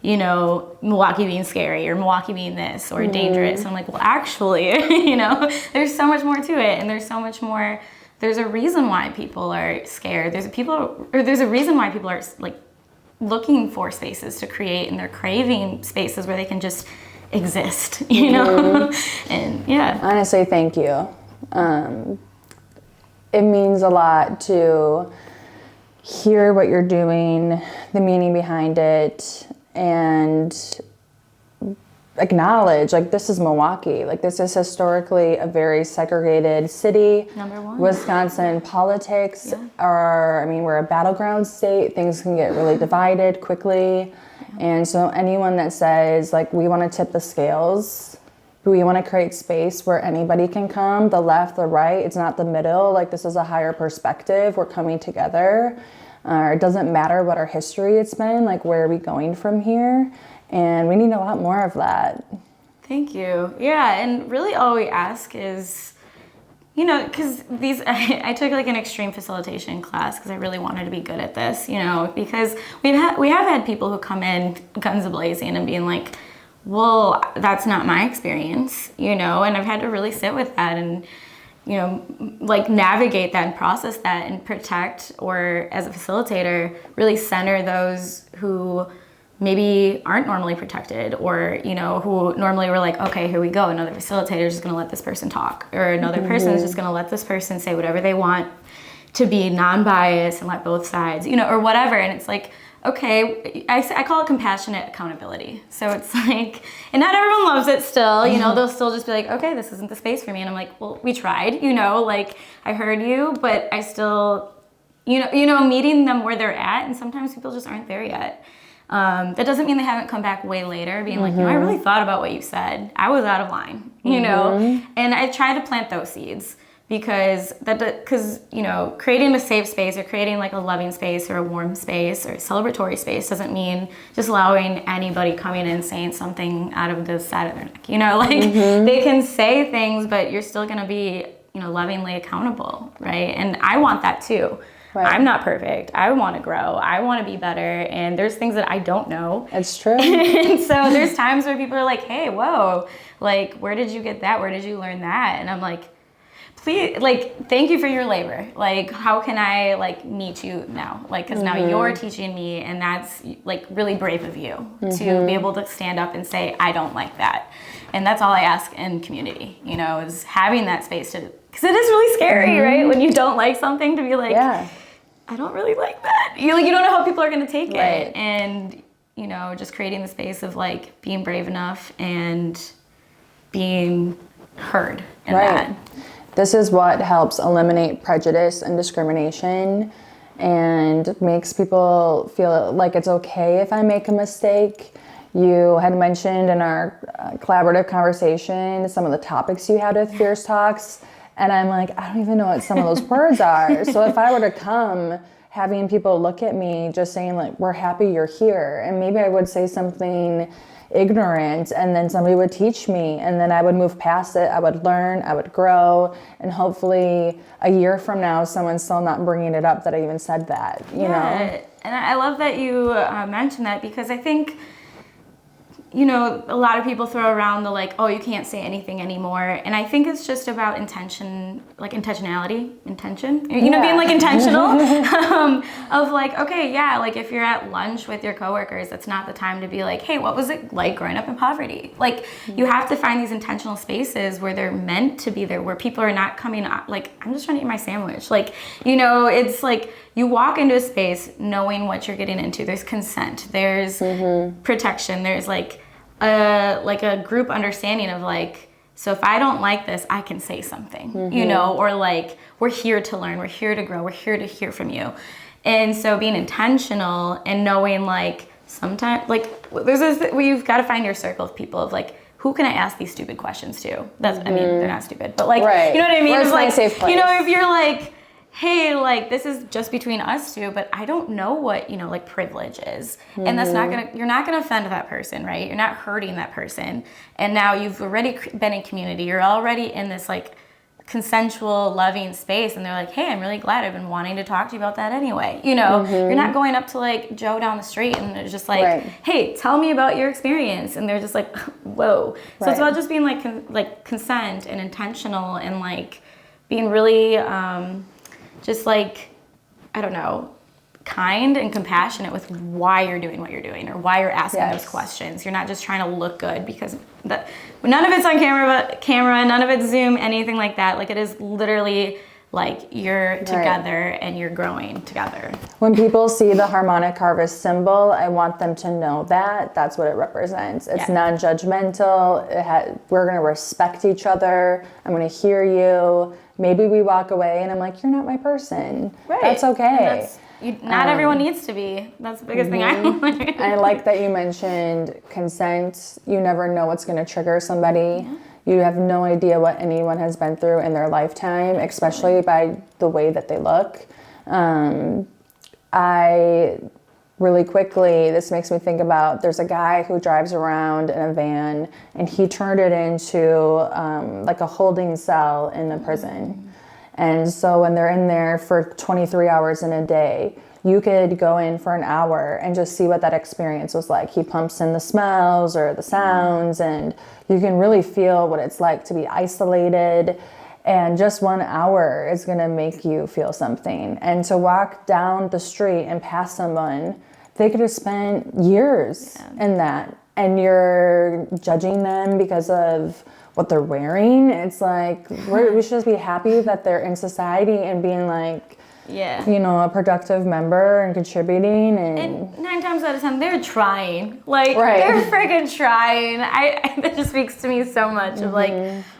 you know, Milwaukee being scary or Milwaukee being this or dangerous. And I'm like, well, actually, you know, there's so much more to it, and there's so much more. There's a reason why people are scared. There's a reason why people are like looking for spaces to create, and they're craving spaces where they can just exist, you know? And yeah. Honestly, thank you. It means a lot to hear what you're doing, the meaning behind it, and acknowledge, like, this is Milwaukee. Like, this is historically a very segregated city. Number one. Wisconsin politics are, I mean, we're a battleground state. Things can get really divided quickly. And so anyone that says, like, we want to tip the scales, we want to create space where anybody can come, the left, the right, it's not the middle. Like, this is a higher perspective. We're coming together. It doesn't matter what our history it's been, like, where are we going from here? And we need a lot more of that. Thank you. Yeah, and really all we ask is, you know, because I took like an extreme facilitation class because I really wanted to be good at this, you know, because we have had people who come in guns a-blazing and being like, well, that's not my experience, you know, and I've had to really sit with that. And like navigate that and process that and protect, or as a facilitator, really center those who maybe aren't normally protected, or, who normally were like, okay, here we go. Another facilitator is just going to let this person talk, or another person is just going to let this person say whatever they want to be non-biased and let both sides, or whatever. And it's like, okay, I call it compassionate accountability. So it's like, and not everyone loves it still, they'll still just be like, okay, this isn't the space for me. And I'm like, well, we tried, like I heard you, but I still, meeting them where they're at. And sometimes people just aren't there yet. That doesn't mean they haven't come back way later being like, I really thought about what you said. I was out of line, and I try to plant those seeds. Because creating a safe space, or creating like a loving space or a warm space or a celebratory space doesn't mean just allowing anybody coming in saying something out of the side of their neck. They can say things, but you're still going to be lovingly accountable, right? And I want that too. Right. I'm not perfect. I want to grow. I want to be better. And there's things that I don't know. It's true. And so there's times where people are like, hey, whoa, like, where did you get that? Where did you learn that? And I'm like, please, like, thank you for your labor. Like, how can I, like, meet you now? Like, because now you're teaching me, and that's, like, really brave of you to be able to stand up and say, I don't like that. And that's all I ask in community, is having that space to, because it is really scary, right? When you don't like something, to be like, I don't really like that. You don't know how people are going to take it. And, just creating the space of, like, being brave enough and being heard in that. This is what helps eliminate prejudice and discrimination, and makes people feel like it's okay if I make a mistake. You had mentioned in our collaborative conversation some of the topics you had with Fierce Talks, and I'm like, I don't even know what some of those words are. So if I were to come having people look at me just saying like, we're happy you're here, and maybe I would say something ignorant, and then somebody would teach me, and then I would move past it. I would learn, I would grow, and hopefully a year from now someone's still not bringing it up that I even said that, you know? And I love that you mentioned that, because I think a lot of people throw around the like, oh, you can't say anything anymore. And I think it's just about intention, like intentionality, being like intentional of like, okay, like if you're at lunch with your coworkers, it's not the time to be like, hey, what was it like growing up in poverty? Like you have to find these intentional spaces where they're meant to be there, where people are not coming up, like, I'm just trying to eat my sandwich. Like, it's like you walk into a space knowing what you're getting into. There's consent, there's protection, there's like a group understanding of like, so if I don't like this, I can say something, or like, we're here to learn, we're here to grow, we're here to hear from you. And so being intentional and knowing like sometimes, like there's this, we've got to find your circle of people of like, who can I ask these stupid questions to? That's, I mean, they're not stupid, but like, you know what I mean? Where's my safe place? If you're like, hey, like this is just between us two, but I don't know what, like privilege is. And that's you're not gonna offend that person, right? You're not hurting that person. And now you've already been in community. You're already in this like consensual, loving space. And they're like, hey, I'm really glad, I've been wanting to talk to you about that anyway. You're not going up to like Joe down the street and it's just like, hey, tell me about your experience. And they're just like, whoa. So it's about just being like consent and intentional and like being really, just like, I don't know, kind and compassionate with why you're doing what you're doing or why you're asking those questions. You're not just trying to look good, because none of it's on camera, none of it's Zoom, anything like that. Like it is literally like you're together and you're growing together. When people see the harmonic harvest symbol, I want them to know that that's what it represents. It's non-judgmental. We're going to respect each other. I'm going to hear you. Maybe we walk away and I'm like, you're not my person. Right. That's okay. Not everyone needs to be. That's the biggest thing I learned. I like that you mentioned consent. You never know what's going to trigger somebody. Yeah. You have no idea what anyone has been through in their lifetime, especially by the way that they look. Really quickly, this makes me think about, there's a guy who drives around in a van and he turned it into like a holding cell in a prison. And so when they're in there for 23 hours in a day, you could go in for an hour and just see what that experience was like. He pumps in the smells or the sounds, and you can really feel what it's like to be isolated. And just 1 hour is going to make you feel something. And to walk down the street and pass someone, they could have spent years in that. And you're judging them because of what they're wearing. It's like, we should just be happy that they're in society and being like, you know, a productive member and contributing. And 9 times out of 10, they're trying. Like, they're freaking trying. That just speaks to me so much. Of like,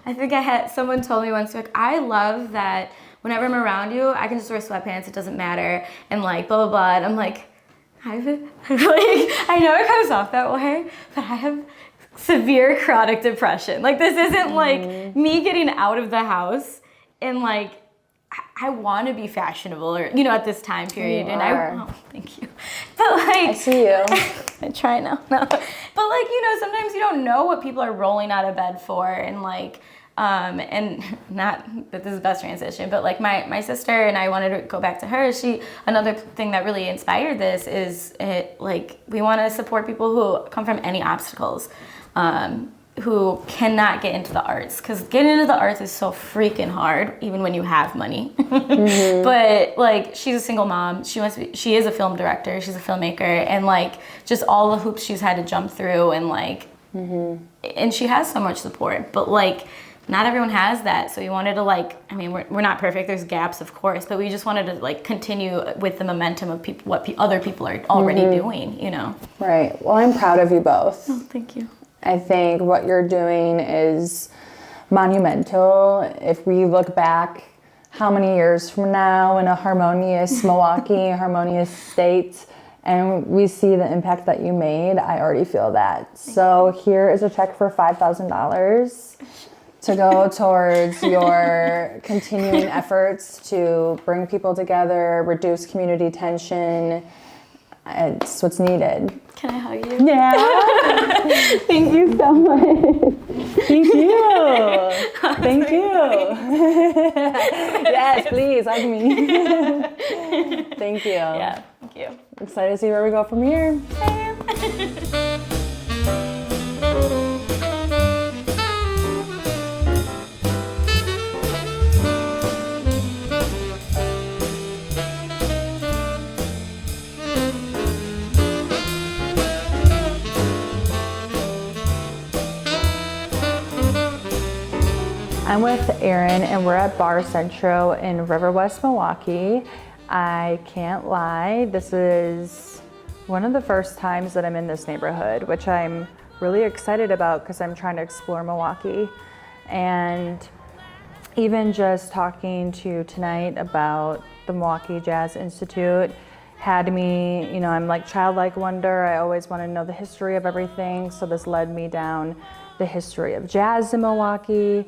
I think someone told me once, like, I love that whenever I'm around you, I can just wear sweatpants, it doesn't matter, and like, blah, blah, blah. And I'm like, I know it comes off that way, but I have severe chronic depression. Like, this isn't like me getting out of the house and like, I want to be fashionable, or, you know, at this time period. Thank you. But like, I see you. I try now. No. But like, you know, sometimes you don't know what people are rolling out of bed for, and like, and not that this is the best transition, but like my sister and I wanted to go back to her. Another thing that really inspired this is like, we want to support people who come from any obstacles, who cannot get into the arts, because getting into the arts is so freaking hard, even when you have money. But like, she's a single mom. She is a film director. She's a filmmaker, and like, just all the hoops she's had to jump through, and like, and she has so much support, but like, not everyone has that. So we wanted to like, I mean, we're not perfect. There's gaps, of course, but we just wanted to like continue with the momentum of what other people are already doing, you know? Right. Well, I'm proud of you both. Oh, thank you. I think what you're doing is monumental. If we look back how many years from now in a harmonious Milwaukee, harmonious state, and we see the impact that you made, I already feel that. So here is a check for $5,000 to go towards your continuing efforts to bring people together, reduce community tension. It's what's needed. Can I hug you? Yeah. Thank you so much. Thank you. Thank you. Yes, please hug me. Thank you. Yeah, thank you. Excited to see where we go from here. I'm with Erin, and we're at Bar Centro in River West, Milwaukee. I can't lie, this is one of the first times that I'm in this neighborhood, which I'm really excited about because I'm trying to explore Milwaukee. And even just talking to you tonight about the Milwaukee Jazz Institute had me, you know, I'm like childlike wonder. I always want to know the history of everything. So this led me down the history of jazz in Milwaukee.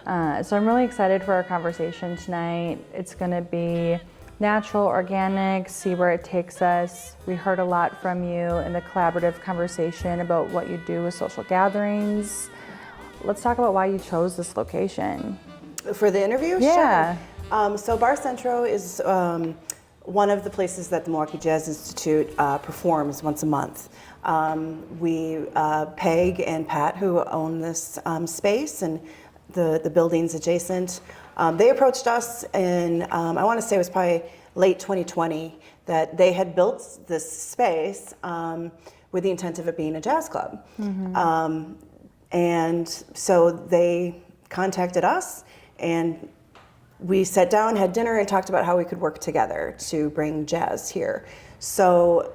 So I'm really excited for our conversation tonight. It's gonna be natural, organic, see where it takes us. We heard a lot from you in the collaborative conversation about what you do with social gatherings. Let's talk about why you chose this location. For the interview? Yeah. Sure. So Bar Centro is one of the places that the Milwaukee Jazz Institute performs once a month. Peg and Pat, who own this space, and the buildings adjacent, they approached us in, I want to say it was probably late 2020, that they had built this space with the intent of it being a jazz club. And so they contacted us, and we sat down, had dinner, and talked about how we could work together to bring jazz here. So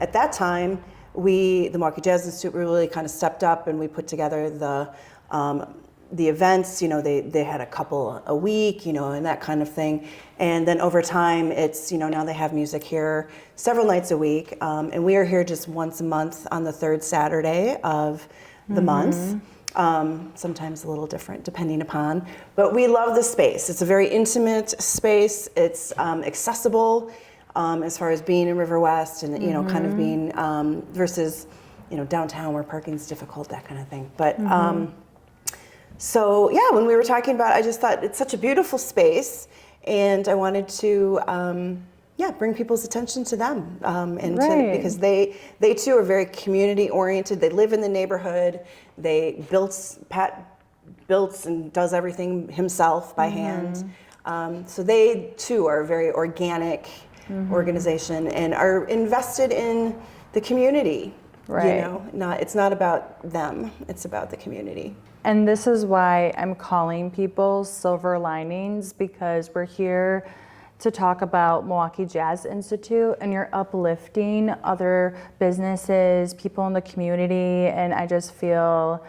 at that time, the Milwaukee Jazz Institute really kind of stepped up, and we put together the events. You know, they had a couple a week, you know, and that kind of thing. And then over time, it's, you know, now they have music here several nights a week. And we are here just once a month on the third Saturday of the month. Sometimes a little different depending upon. But we love the space. It's a very intimate space. It's accessible as far as being in River West and, you know, kind of being versus, you know, downtown where parking's difficult, that kind of thing. But so yeah, when we were talking about it, I just thought it's such a beautiful space, and I wanted to bring people's attention to them, because they too are very community oriented. They live in the neighborhood. Pat built and does everything himself by hand. So they too are a very organic organization and are invested in the community. Right. You know, it's not about them, it's about the community. And this is why I'm calling people silver linings, because we're here to talk about Milwaukee Jazz Institute, and you're uplifting other businesses, people in the community, and I just feel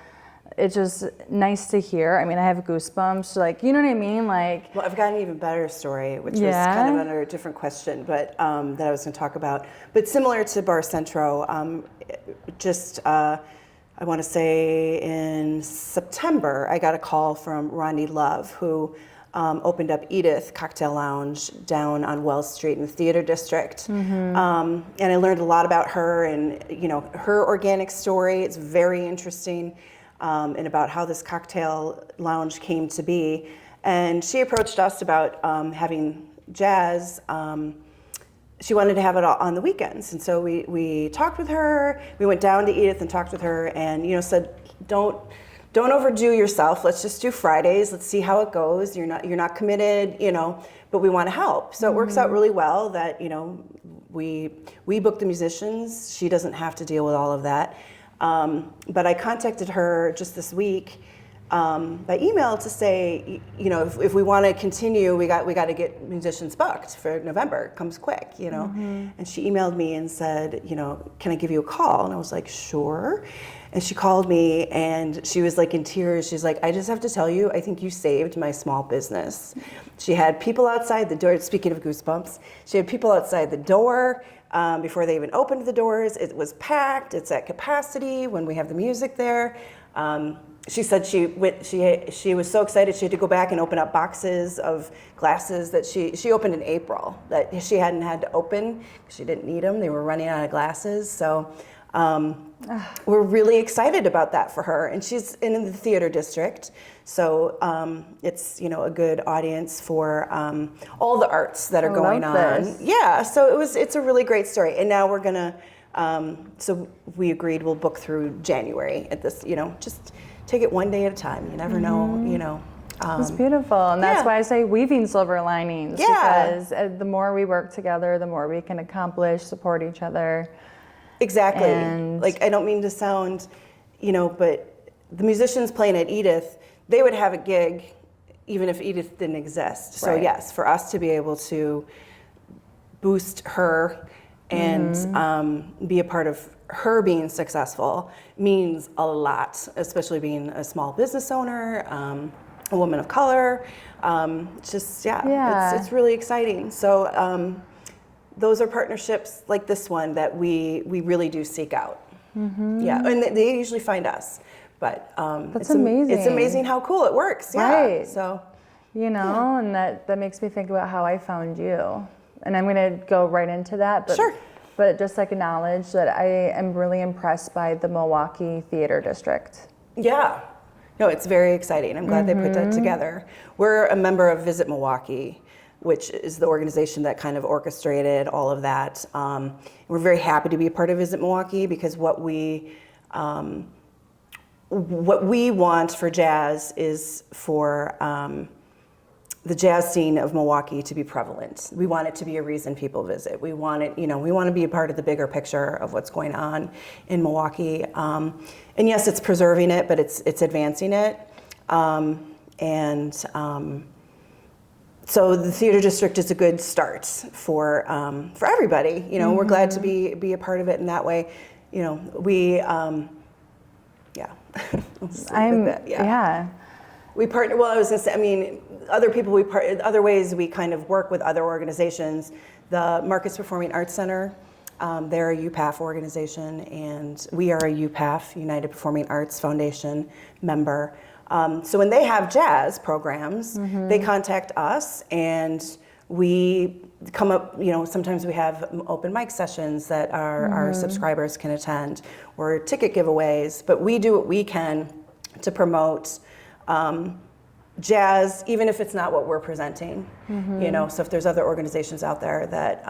it's just nice to hear. I mean, I have goosebumps, like, you know what I mean? Like, Well, I've got an even better story, which was kind of under a different question, but that I was going to talk about. But similar to Bar Centro, I want to say in September, I got a call from Ronnie Love, who opened up Edith Cocktail Lounge down on Wells Street in the Theater District. And I learned a lot about her and, you know, her organic story. It's very interesting, and about how this cocktail lounge came to be. And she approached us about having jazz. She wanted to have it all on the weekends. And so we talked with her. We went down to Edith and talked with her and, you know, said, don't overdo yourself. Let's just do Fridays. Let's see how it goes. You're not committed, you know, but we want to help. So it works out really well that, you know, we book the musicians. She doesn't have to deal with all of that. But I contacted her just this week by email to say, you know, if we want to continue, we got to get musicians booked for November. It comes quick, you know. And she emailed me and said, you know, can I give you a call? And I was like, sure. And she called me and she was like in tears. She's like, I just have to tell you, I think you saved my small business. She had people outside the door. Speaking of goosebumps, she had people outside the door before they even opened the doors. It was packed. It's at capacity when we have the music there. She said she was so excited she had to go back and open up boxes of glasses that she opened in April that she hadn't had to open. She didn't need them. They were running out of glasses. So we're really excited about that for her. And she's in the Theater District. So it's, you know, a good audience for all the arts that are going on. This. Yeah, so it's a really great story. And now we're going to, so we agreed we'll book through January at this, you know, just take it one day at a time. You never know, you know. It's beautiful, and that's why I say weaving silver linings, Yeah. because the more we work together, the more we can accomplish, support each other. Exactly. And like, I don't mean to sound, you know, but the musicians playing at Edith, they would have a gig even if Edith didn't exist. So Right. yes, for us to be able to boost her and be a part of her being successful means a lot, especially being a small business owner, a woman of color. Just, it's really exciting. So those are partnerships like this one that we really do seek out. Yeah, and they usually find us. But That's amazing. It's amazing how cool it works. Yeah. Right. So, you know, and that makes me think about how I found you. And I'm going to go right into that. But, Sure. But just acknowledge that I am really impressed by the Milwaukee Theater District. yeah. No, it's very exciting. I'm glad they put that together. We're a member of Visit Milwaukee, which is the organization that kind of orchestrated all of that. We're very happy to be a part of Visit Milwaukee because what we want for jazz is for the jazz scene of Milwaukee to be prevalent. We want it to be a reason people visit. We want it, you know, we want to be a part of the bigger picture of what's going on in Milwaukee. And yes, it's preserving it, but it's advancing it. So the Theater District is a good start for everybody. You know, we're glad to be a part of it in that way. You know, we, We partner. Well, I was going to say. I mean, other people. Other ways we kind of work with other organizations. The Marcus Performing Arts Center. They're a UPAF organization, and we are a UPAF, United Performing Arts Foundation member. So when they have jazz programs, they contact us, and we come up. You know, sometimes we have open mic sessions that our subscribers can attend, or ticket giveaways. But we do what we can to promote jazz, even if it's not what we're presenting. You know, so if there's other organizations out there that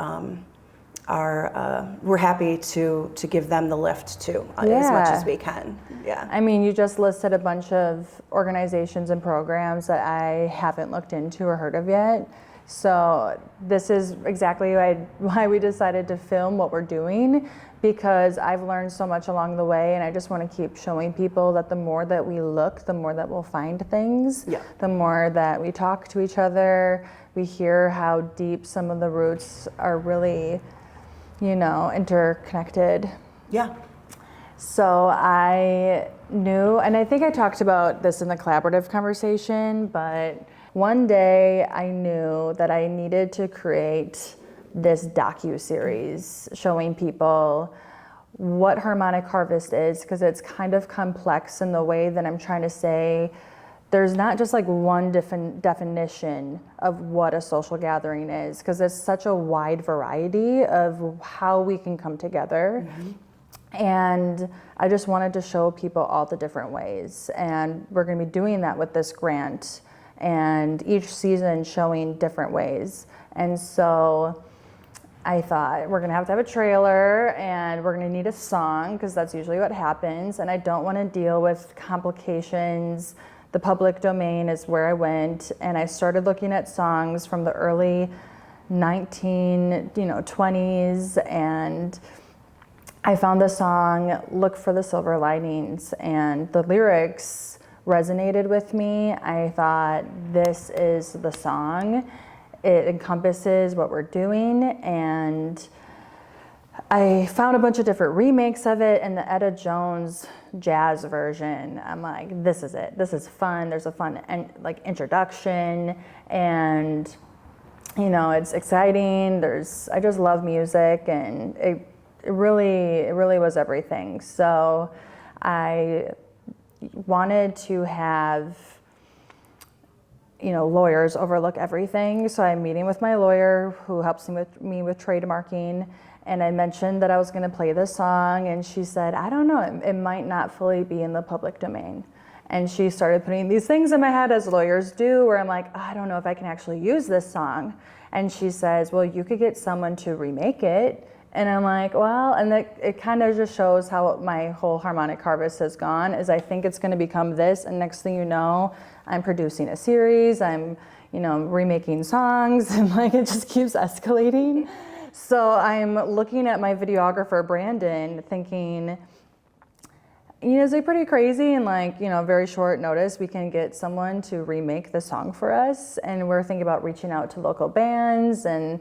we're happy to give them the lift too, as much as we can. Yeah. I mean, you just listed a bunch of organizations and programs that I haven't looked into or heard of yet. So this is exactly why we decided to film what we're doing, because I've learned so much along the way, and I just want to keep showing people that the more that we look, the more that we'll find things. Yeah. The more that we talk to each other, we hear how deep some of the roots are really, interconnected. Yeah. So I knew, and I think I talked about this in the collaborative conversation, but one day I knew that I needed to create this docu-series showing people what harmonic harvest is, because it's kind of complex in the way that I'm trying to say there's not just like one definition of what a social gathering is, because it's such a wide variety of how we can come together. And I just wanted to show people all the different ways, and we're going to be doing that with this grant, and each season showing different ways. And so I thought we're going to have a trailer, and we're going to need a song, because that's usually what happens, and I don't want to deal with complications. The public domain is where I went, and I started looking at songs from the early 1920s, and I found the song "Look for the Silver Linings," and the lyrics resonated with me. I thought, this is the song. It encompasses what we're doing, and I found a bunch of different remakes of it, and the Etta Jones jazz version. I'm like, this is it. This is fun. There's a fun introduction, and it's exciting. I just love music, and it really was everything. So I wanted to have lawyers overlook everything. So I'm meeting with my lawyer who helps me with trademarking, and I mentioned that I was going to play this song, and she said, I don't know, it might not fully be in the public domain. And she started putting these things in my head, as lawyers do, where I'm like, I don't know if I can actually use this song. And she says, well, you could get someone to remake it. And I'm like, well, and it kind of just shows how my whole harmonic harvest has gone, is I think it's going to become this, and next thing you know, I'm producing a series, I'm remaking songs, and it just keeps escalating. So I'm looking at my videographer, Brandon, thinking, is it pretty crazy? And very short notice, we can get someone to remake the song for us. And we're thinking about reaching out to local bands, and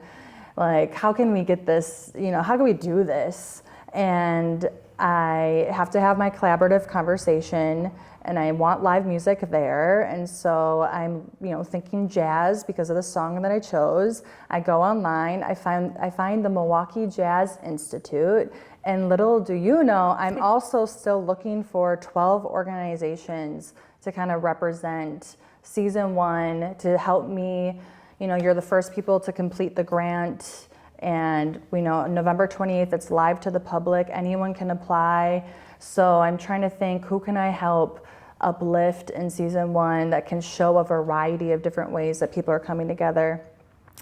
how can we get this, how can we do this? And I have to have my collaborative conversation, and I want live music there. And so I'm, thinking jazz because of the song that I chose. I go online, I find the Milwaukee Jazz Institute, and little do you know, I'm also still looking for 12 organizations to kind of represent season 1, to help me. You're the first people to complete the grant, and we know November 28th, it's live to the public. Anyone can apply. So I'm trying to think, who can I help uplift in season 1 that can show a variety of different ways that people are coming together.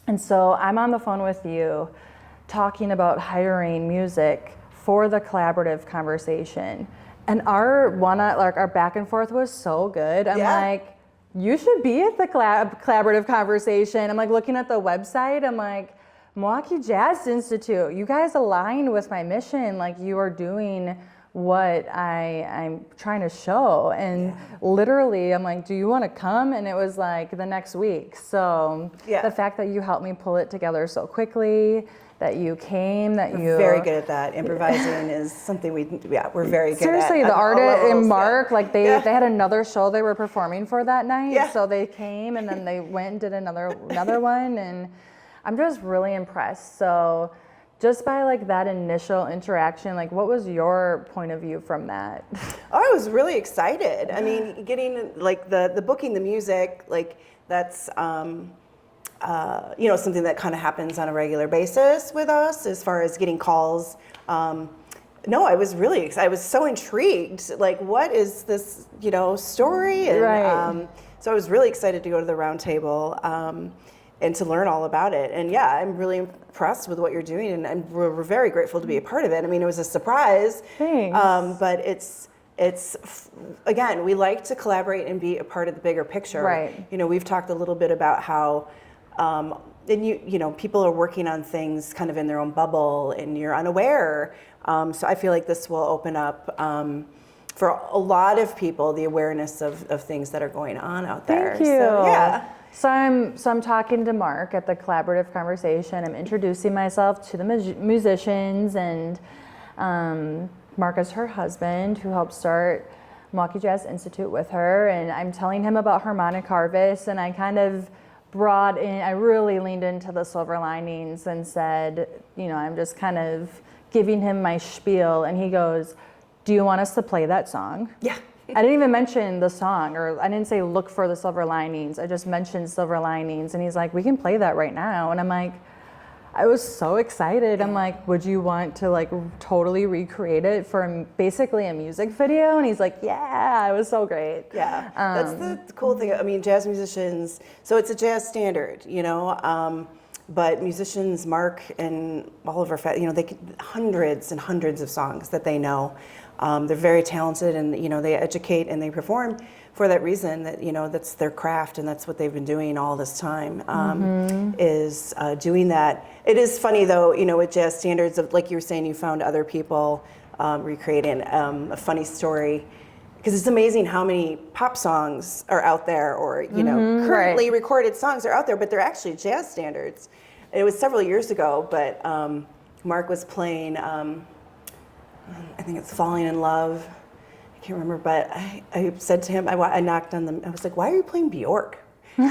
And so I'm on the phone with you talking about hiring music for the collaborative conversation. And our back and forth was so good. I'm like, you should be at the collaborative conversation. I'm looking at the website. I'm like, Milwaukee Jazz Institute, you guys align with my mission. You are doing what I'm trying to show. And literally, I'm like, do you want to come? And it was the next week. So the fact that you helped me pull it together so quickly, that you came, that you... Very good at that. Improvising is something we're very good at. Seriously, the artist and Mark, they had another show they were performing for that night. Yeah. So they came, and then they went and did another one, and I'm just really impressed. So just by that initial interaction, what was your point of view from that? Oh, I was really excited. I mean, getting the booking the music, that's something that kind of happens on a regular basis with us as far as getting calls. No, I was really excited. I was so intrigued. What is this, story? And, right. So I was really excited to go to the round table. and to learn all about it. And yeah, I'm really impressed with what you're doing, and we're very grateful to be a part of it. I mean, it was a surprise. Thanks. But again, we like to collaborate and be a part of the bigger picture. Right. You know, we've talked a little bit about how, and you know, people are working on things kind of in their own bubble, and you're unaware. So I feel like this will open up for a lot of people the awareness of things that are going on out there. Thank you. So, yeah. So I'm talking to Mark at the collaborative conversation. I'm introducing myself to the musicians, and Mark is her husband who helped start Milwaukee Jazz Institute with her, and I'm telling him about harmonic harvest, and I kind of I really leaned into the silver linings and said, you know, I'm just kind of giving him my spiel, and he goes, do you want us to play that song? Yeah. I didn't even mention the song, or I didn't say look for the silver linings. I just mentioned silver linings, and he's like, we can play that right now. And I'm like, I was so excited. I'm like, would you want to like totally recreate it for basically a music video? And he's like, yeah, it was so great. Yeah, that's the cool thing. I mean, jazz musicians, so it's a jazz standard, you know, but musicians, Mark and all of our, you know, they hundreds and hundreds of songs that they know. They're very talented, and you know, they educate and they perform for that reason. That, you know, that's their craft, and that's what they've been doing all this time. Is doing that. It is funny though, you know, with jazz standards, of like you were saying, you found other people recreating a funny story. Because it's amazing how many pop songs are out there, or you know, currently recorded songs are out there, but they're actually jazz standards. It was several years ago, but Mark was playing, I think it's "Falling in Love." I can't remember, but I said to him, I knocked on them. I was like, "Why are you playing Bjork?" Because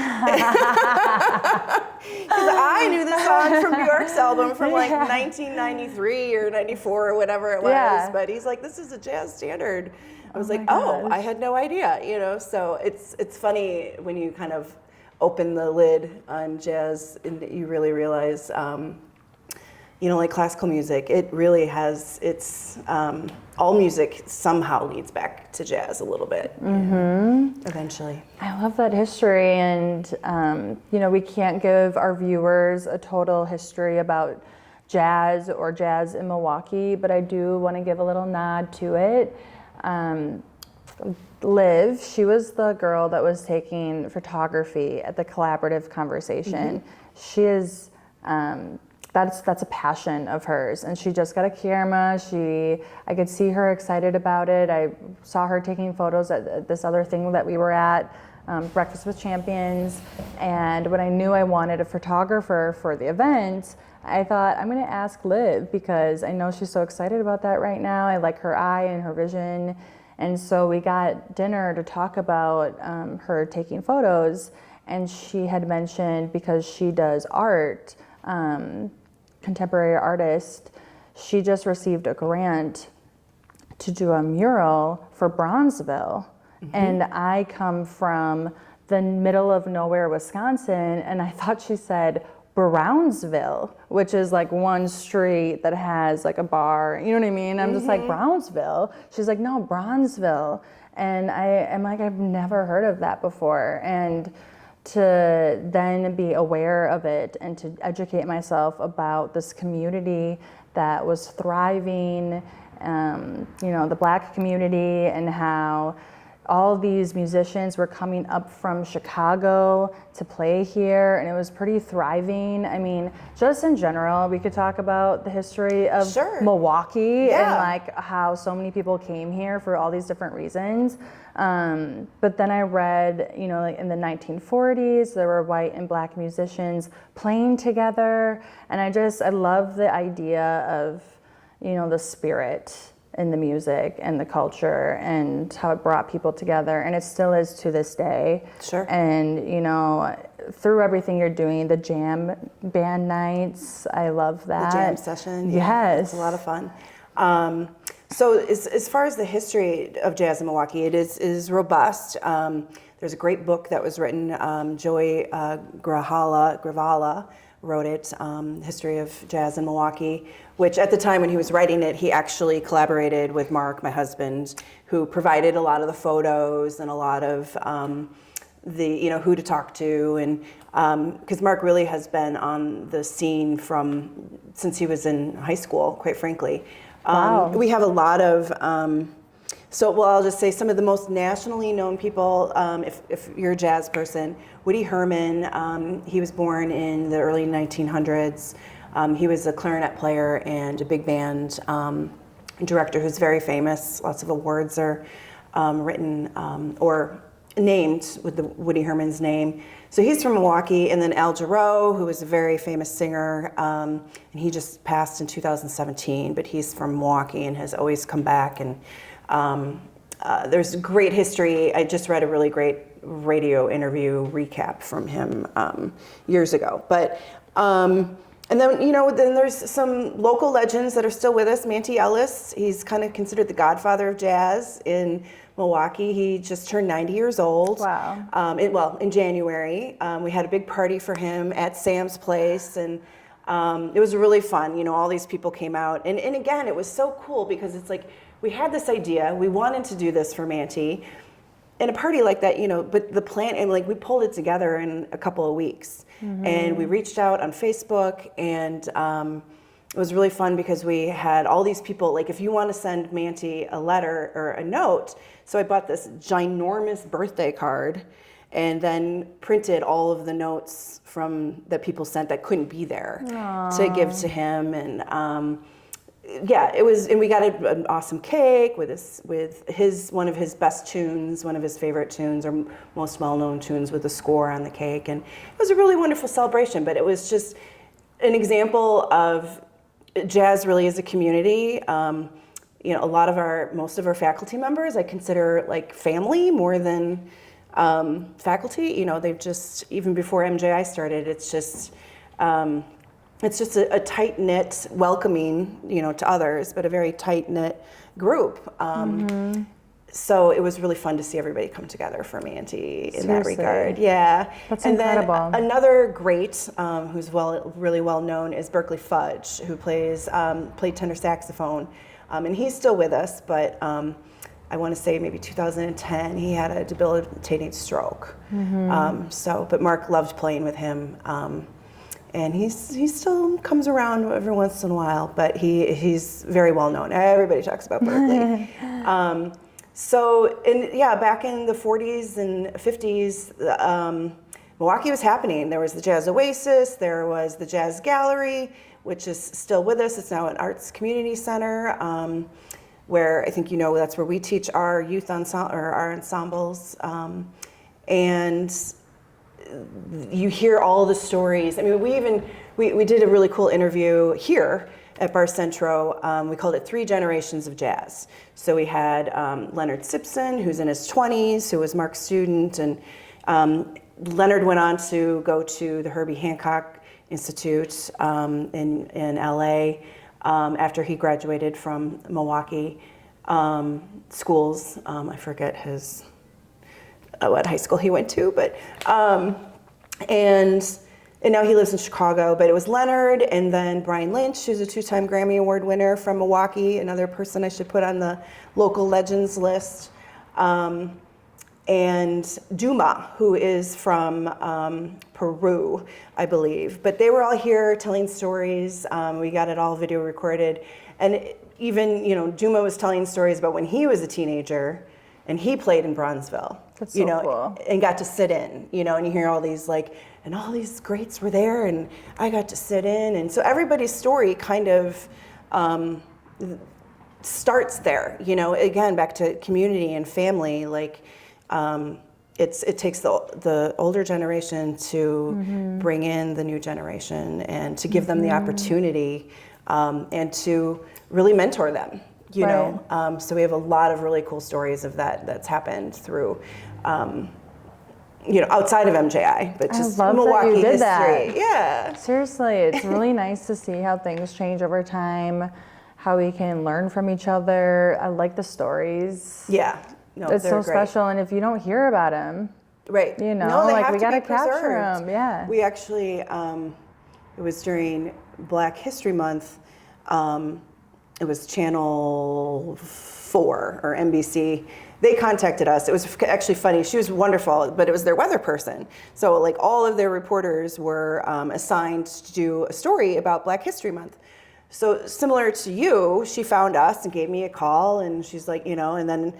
I knew the song from Bjork's album from like 1993 or 94 or whatever it was. Yeah. But he's like, "This is a jazz standard." I was like, my "Oh, gosh. I had no idea," you know. So it's funny when you kind of open the lid on jazz and you really realize, you know, like classical music, it really has all music somehow leads back to jazz a little bit. Eventually. I love that history, and you know, we can't give our viewers a total history about jazz or jazz in Milwaukee, but I do want to give a little nod to it. Liv, she was the girl that was taking photography at the collaborative conversation. She is, that's a passion of hers, and she just got a camera. I could see her excited about it. I saw her taking photos at this other thing that we were at, Breakfast with Champions, and when I knew I wanted a photographer for the event, I thought, I'm gonna ask Liv, because I know she's so excited about that right now. I like her eye and her vision. And so we got dinner to talk about her taking photos, and she had mentioned, because she does art, contemporary artist, she just received a grant to do a mural for Bronzeville. And I come from the middle of nowhere, Wisconsin, and I thought she said Brownsville, which is like one street that has like a bar, you know what I mean? I'm just like, Brownsville? She's like, no, Bronzeville. And I'm like, I've never heard of that before. And to then be aware of it and to educate myself about this community that was thriving, you know, the Black community, and how all these musicians were coming up from Chicago to play here, and it was pretty thriving. I mean, just in general, we could talk about the history of Milwaukee and like how so many people came here for all these different reasons. But then I read, you know, like in the 1940s, there were white and Black musicians playing together, and I love the idea of, you know, the spirit in the music and the culture and how it brought people together, and it still is to this day. Sure. And you know, through everything you're doing, the jam band nights, I love that. The jam session. Yes. It's a lot of fun. So as far as the history of jazz in Milwaukee, it is robust. There's a great book that was written, Joey Gravala wrote it, History of Jazz in Milwaukee, which at the time when he was writing it, he actually collaborated with Mark, my husband, who provided a lot of the photos and a lot of who to talk to, and because Mark really has been on the scene since he was in high school, quite frankly. Wow. We have a lot of, I'll just say some of the most nationally known people, if you're a jazz person, Woody Herman, he was born in the early 1900s. He was a clarinet player and a big band director who's very famous. Lots of awards are written or named with the Woody Herman's name. So he's from Milwaukee, and then Al Jarreau, who was a very famous singer, and he just passed in 2017, but he's from Milwaukee and has always come back. And there's great history. I just read a really great radio interview recap from him years ago. But and then, then there's some local legends that are still with us. Manty Ellis, he's kind of considered the godfather of jazz in Milwaukee. He just turned 90 years old. Wow. In January. We had a big party for him at Sam's Place, and it was really fun. All these people came out. And again, it was so cool because it's like we had this idea. We wanted to do this for Manty. And a party like that, but the plan, and like we pulled it together in a couple of weeks. Mm-hmm. And we reached out on Facebook, and it was really fun because we had all these people, like if you want to send Manty a letter or a note, so I bought this ginormous birthday card and then printed all of the notes that people sent that couldn't be there to give to him. And it was, and we got an awesome cake with one of his best tunes, one of his favorite tunes or most well-known tunes with a score on the cake. And it was a really wonderful celebration, but it was just an example of jazz really is a community. Most of our faculty members I consider like family more than faculty. They've just, even before MJI started, it's just a tight-knit, welcoming, to others, but a very tight-knit group. So it was really fun to see everybody come together for Manty in that regard. Yeah. That's and incredible. Then another great, who's really well known, is Berkeley Fudge, who played tenor saxophone. And he's still with us, but I want to say maybe 2010, he had a debilitating stroke. But Mark loved playing with him. And he still comes around every once in a while, but he's very well known. Everybody talks about Berkeley. Back in the 40s and 50s, Milwaukee was happening. There was the Jazz Oasis, there was the Jazz Gallery, which is still with us. It's now an arts community center, where I think that's where we teach our youth our ensembles. And you hear all the stories. I mean, we did a really cool interview here at Bar Centro. We called it 3 Generations of Jazz. So we had Leonard Simpson, who's in his 20s, who was Mark's student, and Leonard went on to go to the Herbie Hancock Institute in LA after he graduated from Milwaukee schools. I forget what high school he went to, but and now he lives in Chicago. But it was Leonard, and then Brian Lynch, who's a 2-time Grammy Award winner from Milwaukee, another person I should put on the local legends list, and Duma, who is from Peru, I believe. But they were all here telling stories. We got it all video recorded, and even Duma was telling stories about when he was a teenager. And he played in Bronzeville, That's so cool. and got to sit in, and you hear all these and all these greats were there, and I got to sit in, and so everybody's story kind of starts there, again, back to community and family. It takes the older generation to bring in the new generation and to give them the opportunity and to really mentor them. So we have a lot of really cool stories of that's happened through, outside of MJI, but just I love Milwaukee that you did history. that. Yeah. Seriously, it's really nice to see how things change over time, how we can learn from each other. I like the stories. Yeah. No, it's so they're great. Special, and if you don't hear about them, right? No, they we have gotta to be capture preserved. them. Yeah. We actually, it was during Black History Month. It was Channel 4 or NBC they contacted us. It was actually funny. She was wonderful, but it was their weather person. So like all of their reporters were assigned to do a story about Black History Month. So similar to you, she found us and gave me a call, and she's like, and then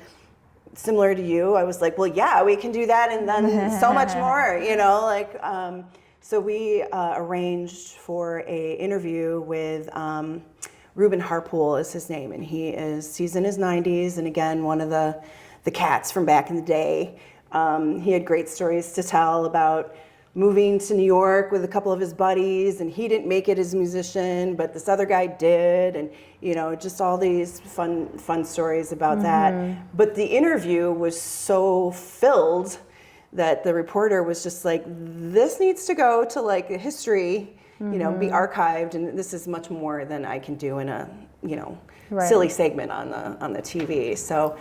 similar to you, I was like, well, yeah, we can do that, and then so much more, so we arranged for a interview with Reuben Harpool is his name, and he's in his 90s, and again, one of the cats from back in the day. He had great stories to tell about moving to New York with a couple of his buddies, and he didn't make it as a musician, but this other guy did, and just all these fun stories about that. But the interview was so filled that the reporter was just like, this needs to go to like a history, be archived, and this is much more than I can do in a silly segment on the TV. So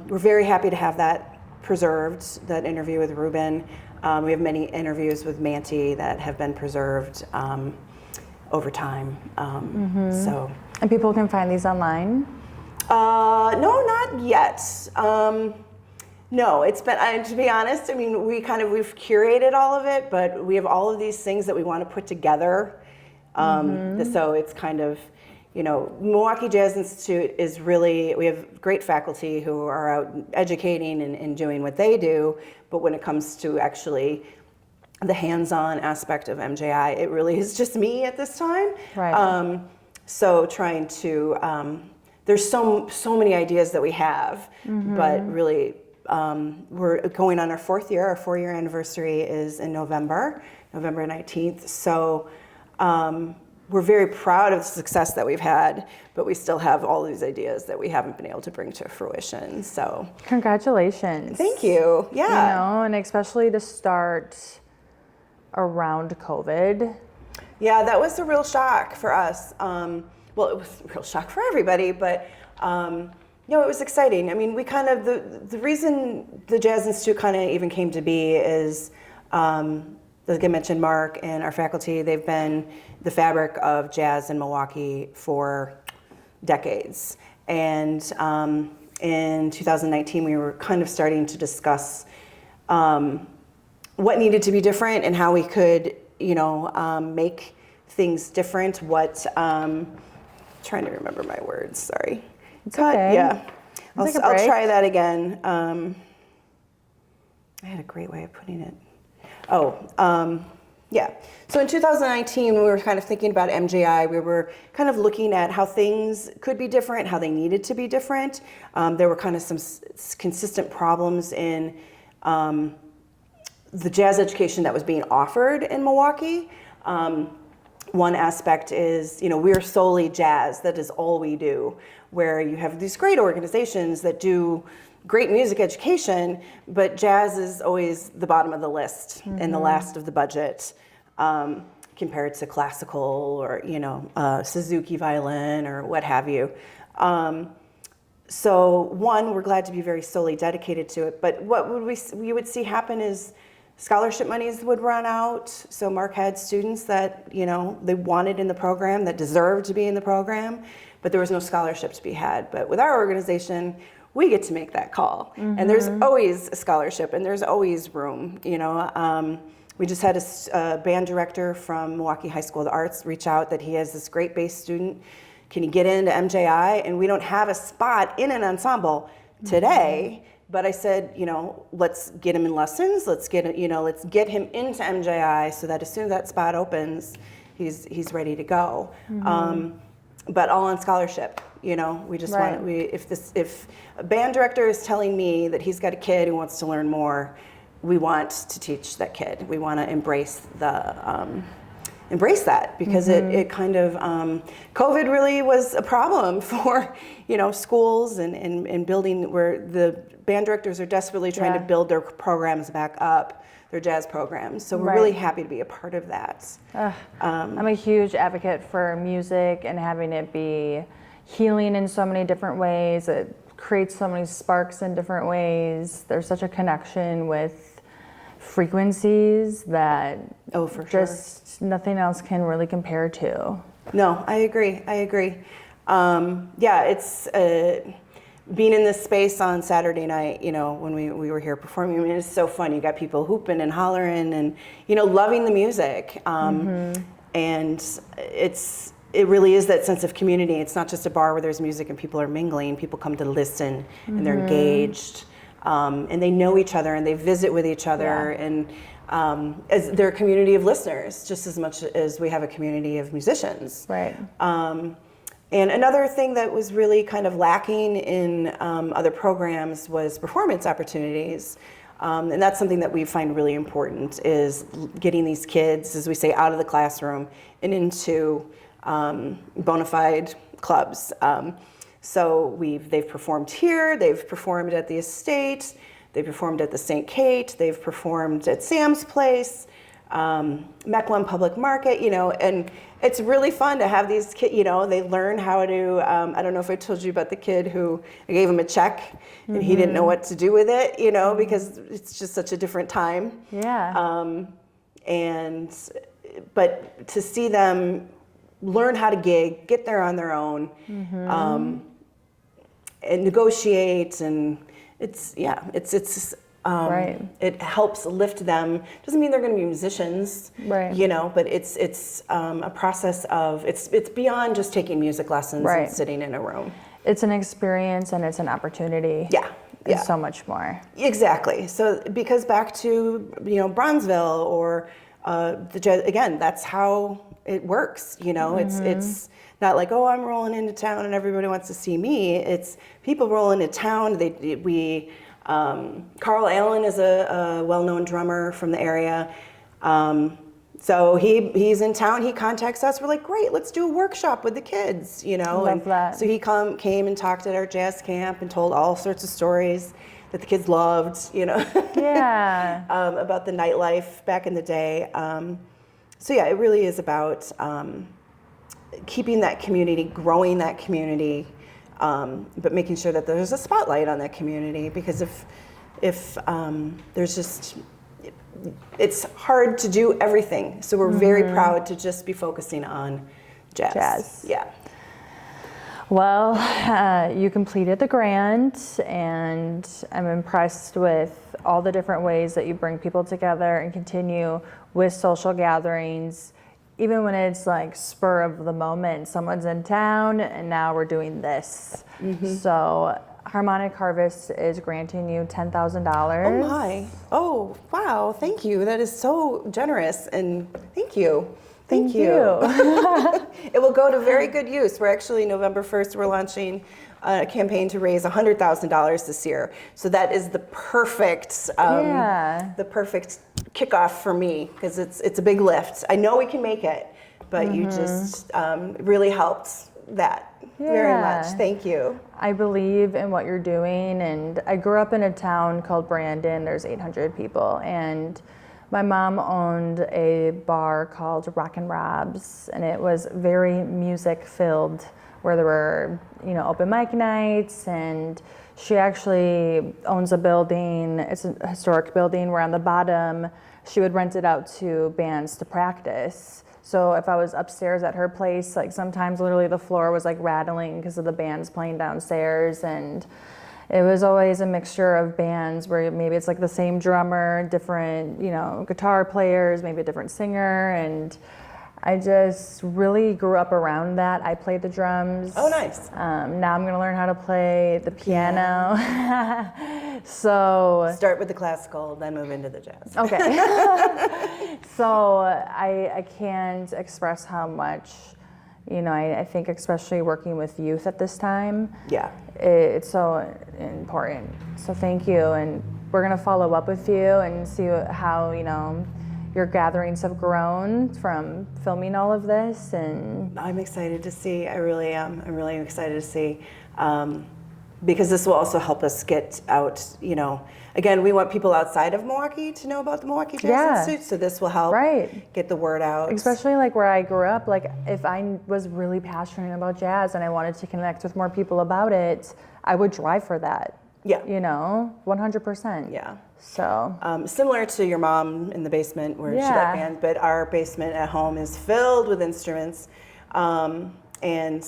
we're very happy to have that preserved, that interview with Reuben. We have many interviews with Manti that have been preserved over time. And people can find these online? No, not yet. No, it's been, to be honest, I mean, we've curated all of it, but we have all of these things that we want to put together. So it's kind of, Milwaukee Jazz Institute is really, we have great faculty who are out educating and doing what they do, but when it comes to actually the hands-on aspect of MJI, it really is just me at this time. Right. So trying to, there's so many ideas that we have, but really we're going on our 4th year. Our 4-year anniversary is in November 19th. So we're very proud of the success that we've had, but we still have all these ideas that we haven't been able to bring to fruition. So congratulations. Thank you. Yeah. And especially to start around COVID. Yeah, that was a real shock for us. Well, it was a real shock for everybody, but it was exciting. I mean, we kind of, the reason the Jazz Institute kind of even came to be is, like I mentioned, Mark and our faculty, they've been the fabric of jazz in Milwaukee for decades. And in 2019, we were kind of starting to discuss what needed to be different and how we could, make things different. Trying to remember my words, sorry. It's okay. Yeah. I'll try that again. I had a great way of putting it. Yeah. So in 2019, we were kind of thinking about MJI. We were kind of looking at how things could be different, how they needed to be different. There were kind of some consistent problems in the jazz education that was being offered in Milwaukee. One aspect is, we're solely jazz. That is all we do. Where you have these great organizations that do great music education, but jazz is always the bottom of the list and the last of the budget compared to classical or, Suzuki violin or what have you. So one, we're glad to be very solely dedicated to it, but what we would see happen is scholarship monies would run out. So Mark had students that, they wanted in the program, that deserved to be in the program, but there was no scholarship to be had. But with our organization, we get to make that call. And there's always a scholarship and there's always room, We just had a band director from Milwaukee High School of the Arts reach out that he has this great bass student. Can he get into MJI? And we don't have a spot in an ensemble today. But I said, let's get him in lessons. Let's get him into MJI so that as soon as that spot opens, he's ready to go. But all on scholarship. We just want if a band director is telling me that he's got a kid who wants to learn more, we want to teach that kid. We want to embrace that because it kind of COVID really was a problem for schools and building where the band directors are desperately trying to build their programs back up, their jazz programs. So we're really happy to be a part of that. I'm a huge advocate for music and having it be healing in so many different ways. It creates so many sparks in different ways. There's such a connection with frequencies that just nothing else can really compare to. No, I agree. It's being in this space on Saturday night, you know, when we were here performing, I mean, it's so fun. You got people hooping and hollering and, you know, loving the music. And it really is that sense of community. It's not just a bar where there's music and people are mingling. People come to listen and they're engaged, and they know each other and they visit with each other, and as they're a community of listeners, just as much as we have a community of musicians. Right. And another thing that was really kind of lacking in other programs was performance opportunities. And that's something that we find really important, is getting these kids, as we say, out of the classroom and into bona fide clubs. So they've performed here, they've performed at the Estate, they performed at the St. Kate, they've performed at Sam's Place, Mequon Public Market, you know, and it's really fun to have these kids, you know, they learn how to, I don't know if I told you about the kid who, I gave him a check and he didn't know what to do with it, you know, because it's just such a different time. Yeah. But to see them learn how to gig, get there on their own, and negotiate, and Right. it helps lift them. Doesn't mean they're going to be musicians, Right. you know, but it's a process of, it's beyond just taking music lessons Right. and sitting in a room. It's an experience and it's an opportunity. Yeah. It's so much more. Exactly. So because back to, you know, Bronzeville or the jazz, again, that's how it works. You know, it's not like, oh, I'm rolling into town and everybody wants to see me. It's people roll into town. Carl Allen is a well-known drummer from the area. So he's in town, he contacts us, we're like, great, let's do a workshop with the kids, you know. Love that. So he came and talked at our jazz camp and told all sorts of stories that the kids loved, you know. Yeah. About the nightlife back in the day. So yeah, it really is about keeping that community, growing that community, but making sure that there's a spotlight on that community, because if there's just, it's hard to do everything. So we're very proud to just be focusing on jazz. Yeah. Well, you completed the grant, and I'm impressed with all the different ways that you bring people together and continue with social gatherings, even when it's like spur of the moment. Someone's in town and now we're doing this. So Harmonic Harvest is granting you $10,000. Oh my. Oh, wow. Thank you. That is so generous, and thank you. Thank you. It will go to very good use. We're actually, November 1st, we're launching a campaign to raise $100,000 this year. So that is the perfect, the perfect kickoff for me, because it's a big lift. I know we can make it, but you just really helped that very much. Thank you. I believe in what you're doing, and I grew up in a town called Brandon. There's 800 people, and my mom owned a bar called Rock and Rob's, and it was very music filled, where there were, you know, open mic nights, and she actually owns a building. It's a historic building where on the bottom she would rent it out to bands to practice. So if I was upstairs at her place, like sometimes literally the floor was like rattling because of the bands playing downstairs, and it was always a mixture of bands where maybe it's like the same drummer, different, you know, guitar players, maybe a different singer, and I just really grew up around that. I played the drums. Oh, nice. Now I'm gonna learn how to play the piano. So Start with the classical, then move into the jazz. okay. So I can't express how much, you know, I think especially working with youth at this time, Yeah. it's so important. So thank you, and we're gonna follow up with you and see how, you know, your gatherings have grown from filming all of this. And I'm excited to see. I really am. I'm really excited to see, because this will also help us get out. You know, again, we want people outside of Milwaukee to know about the Milwaukee Jazz Institute. So this will help get the word out. Especially like where I grew up, like if I was really passionate about jazz and I wanted to connect with more people about it, I would drive for that. Yeah. You know, 100%. Yeah. So similar to your mom in the basement where she got band, but our basement at home is filled with instruments, and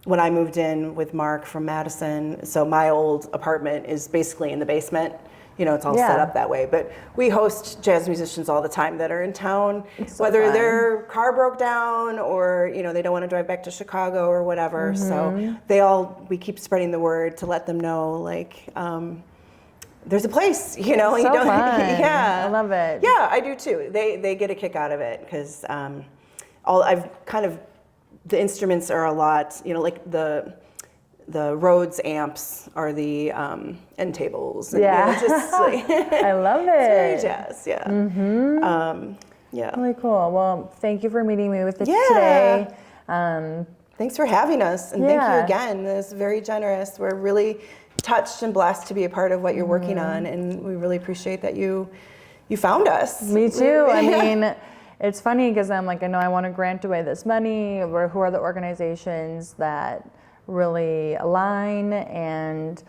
when I moved in with Mark from Madison, so my old apartment is basically in the basement. You know, it's all set up that way. But we host jazz musicians all the time that are in town, so whether fun. their car broke down or, you know, they don't want to drive back to Chicago or whatever. So we keep spreading the word to let them know, like, there's a place, you know. It's so fun. Yeah. I love it. Yeah, I do too. They get a kick out of it because the instruments are a lot, you know, like the Rhodes amps are the end tables. And, Yeah. you know, just like I love it. it's very jazz, yeah. Yeah. Really cool. Well, thank you for meeting me with it Yeah. today. Thanks for having us, and thank you Yeah. again. It's very generous. We're really touched and blessed to be a part of what you're working on, and we really appreciate that you found us. Me too. I mean, it's funny because I'm like, I know I want to grant away this money, or who are the organizations that really align, and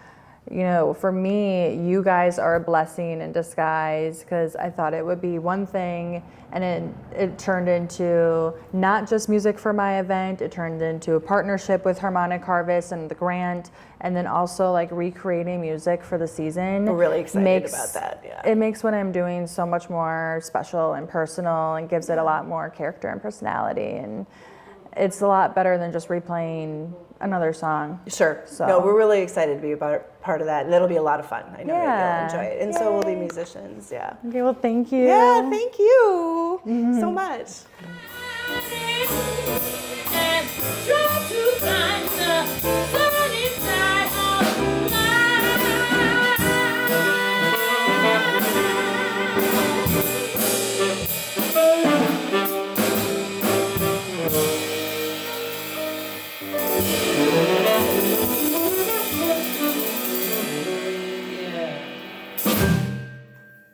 you know, for me, you guys are a blessing in disguise, because I thought it would be one thing, and it turned into not just music for my event, it turned into a partnership with Harmonic Harvest and the grant, and then also like recreating music for the season. We're really excited about that, yeah. It makes what I'm doing so much more special and personal, and gives it a lot more character and personality, and it's a lot better than just replaying another song. Sure. So. No, we're really excited to be a part of that, and it'll be a lot of fun. I know Yeah. that you'll enjoy it, and so will the musicians. Yeah. Okay, well, thank you. Yeah. Thank you so much.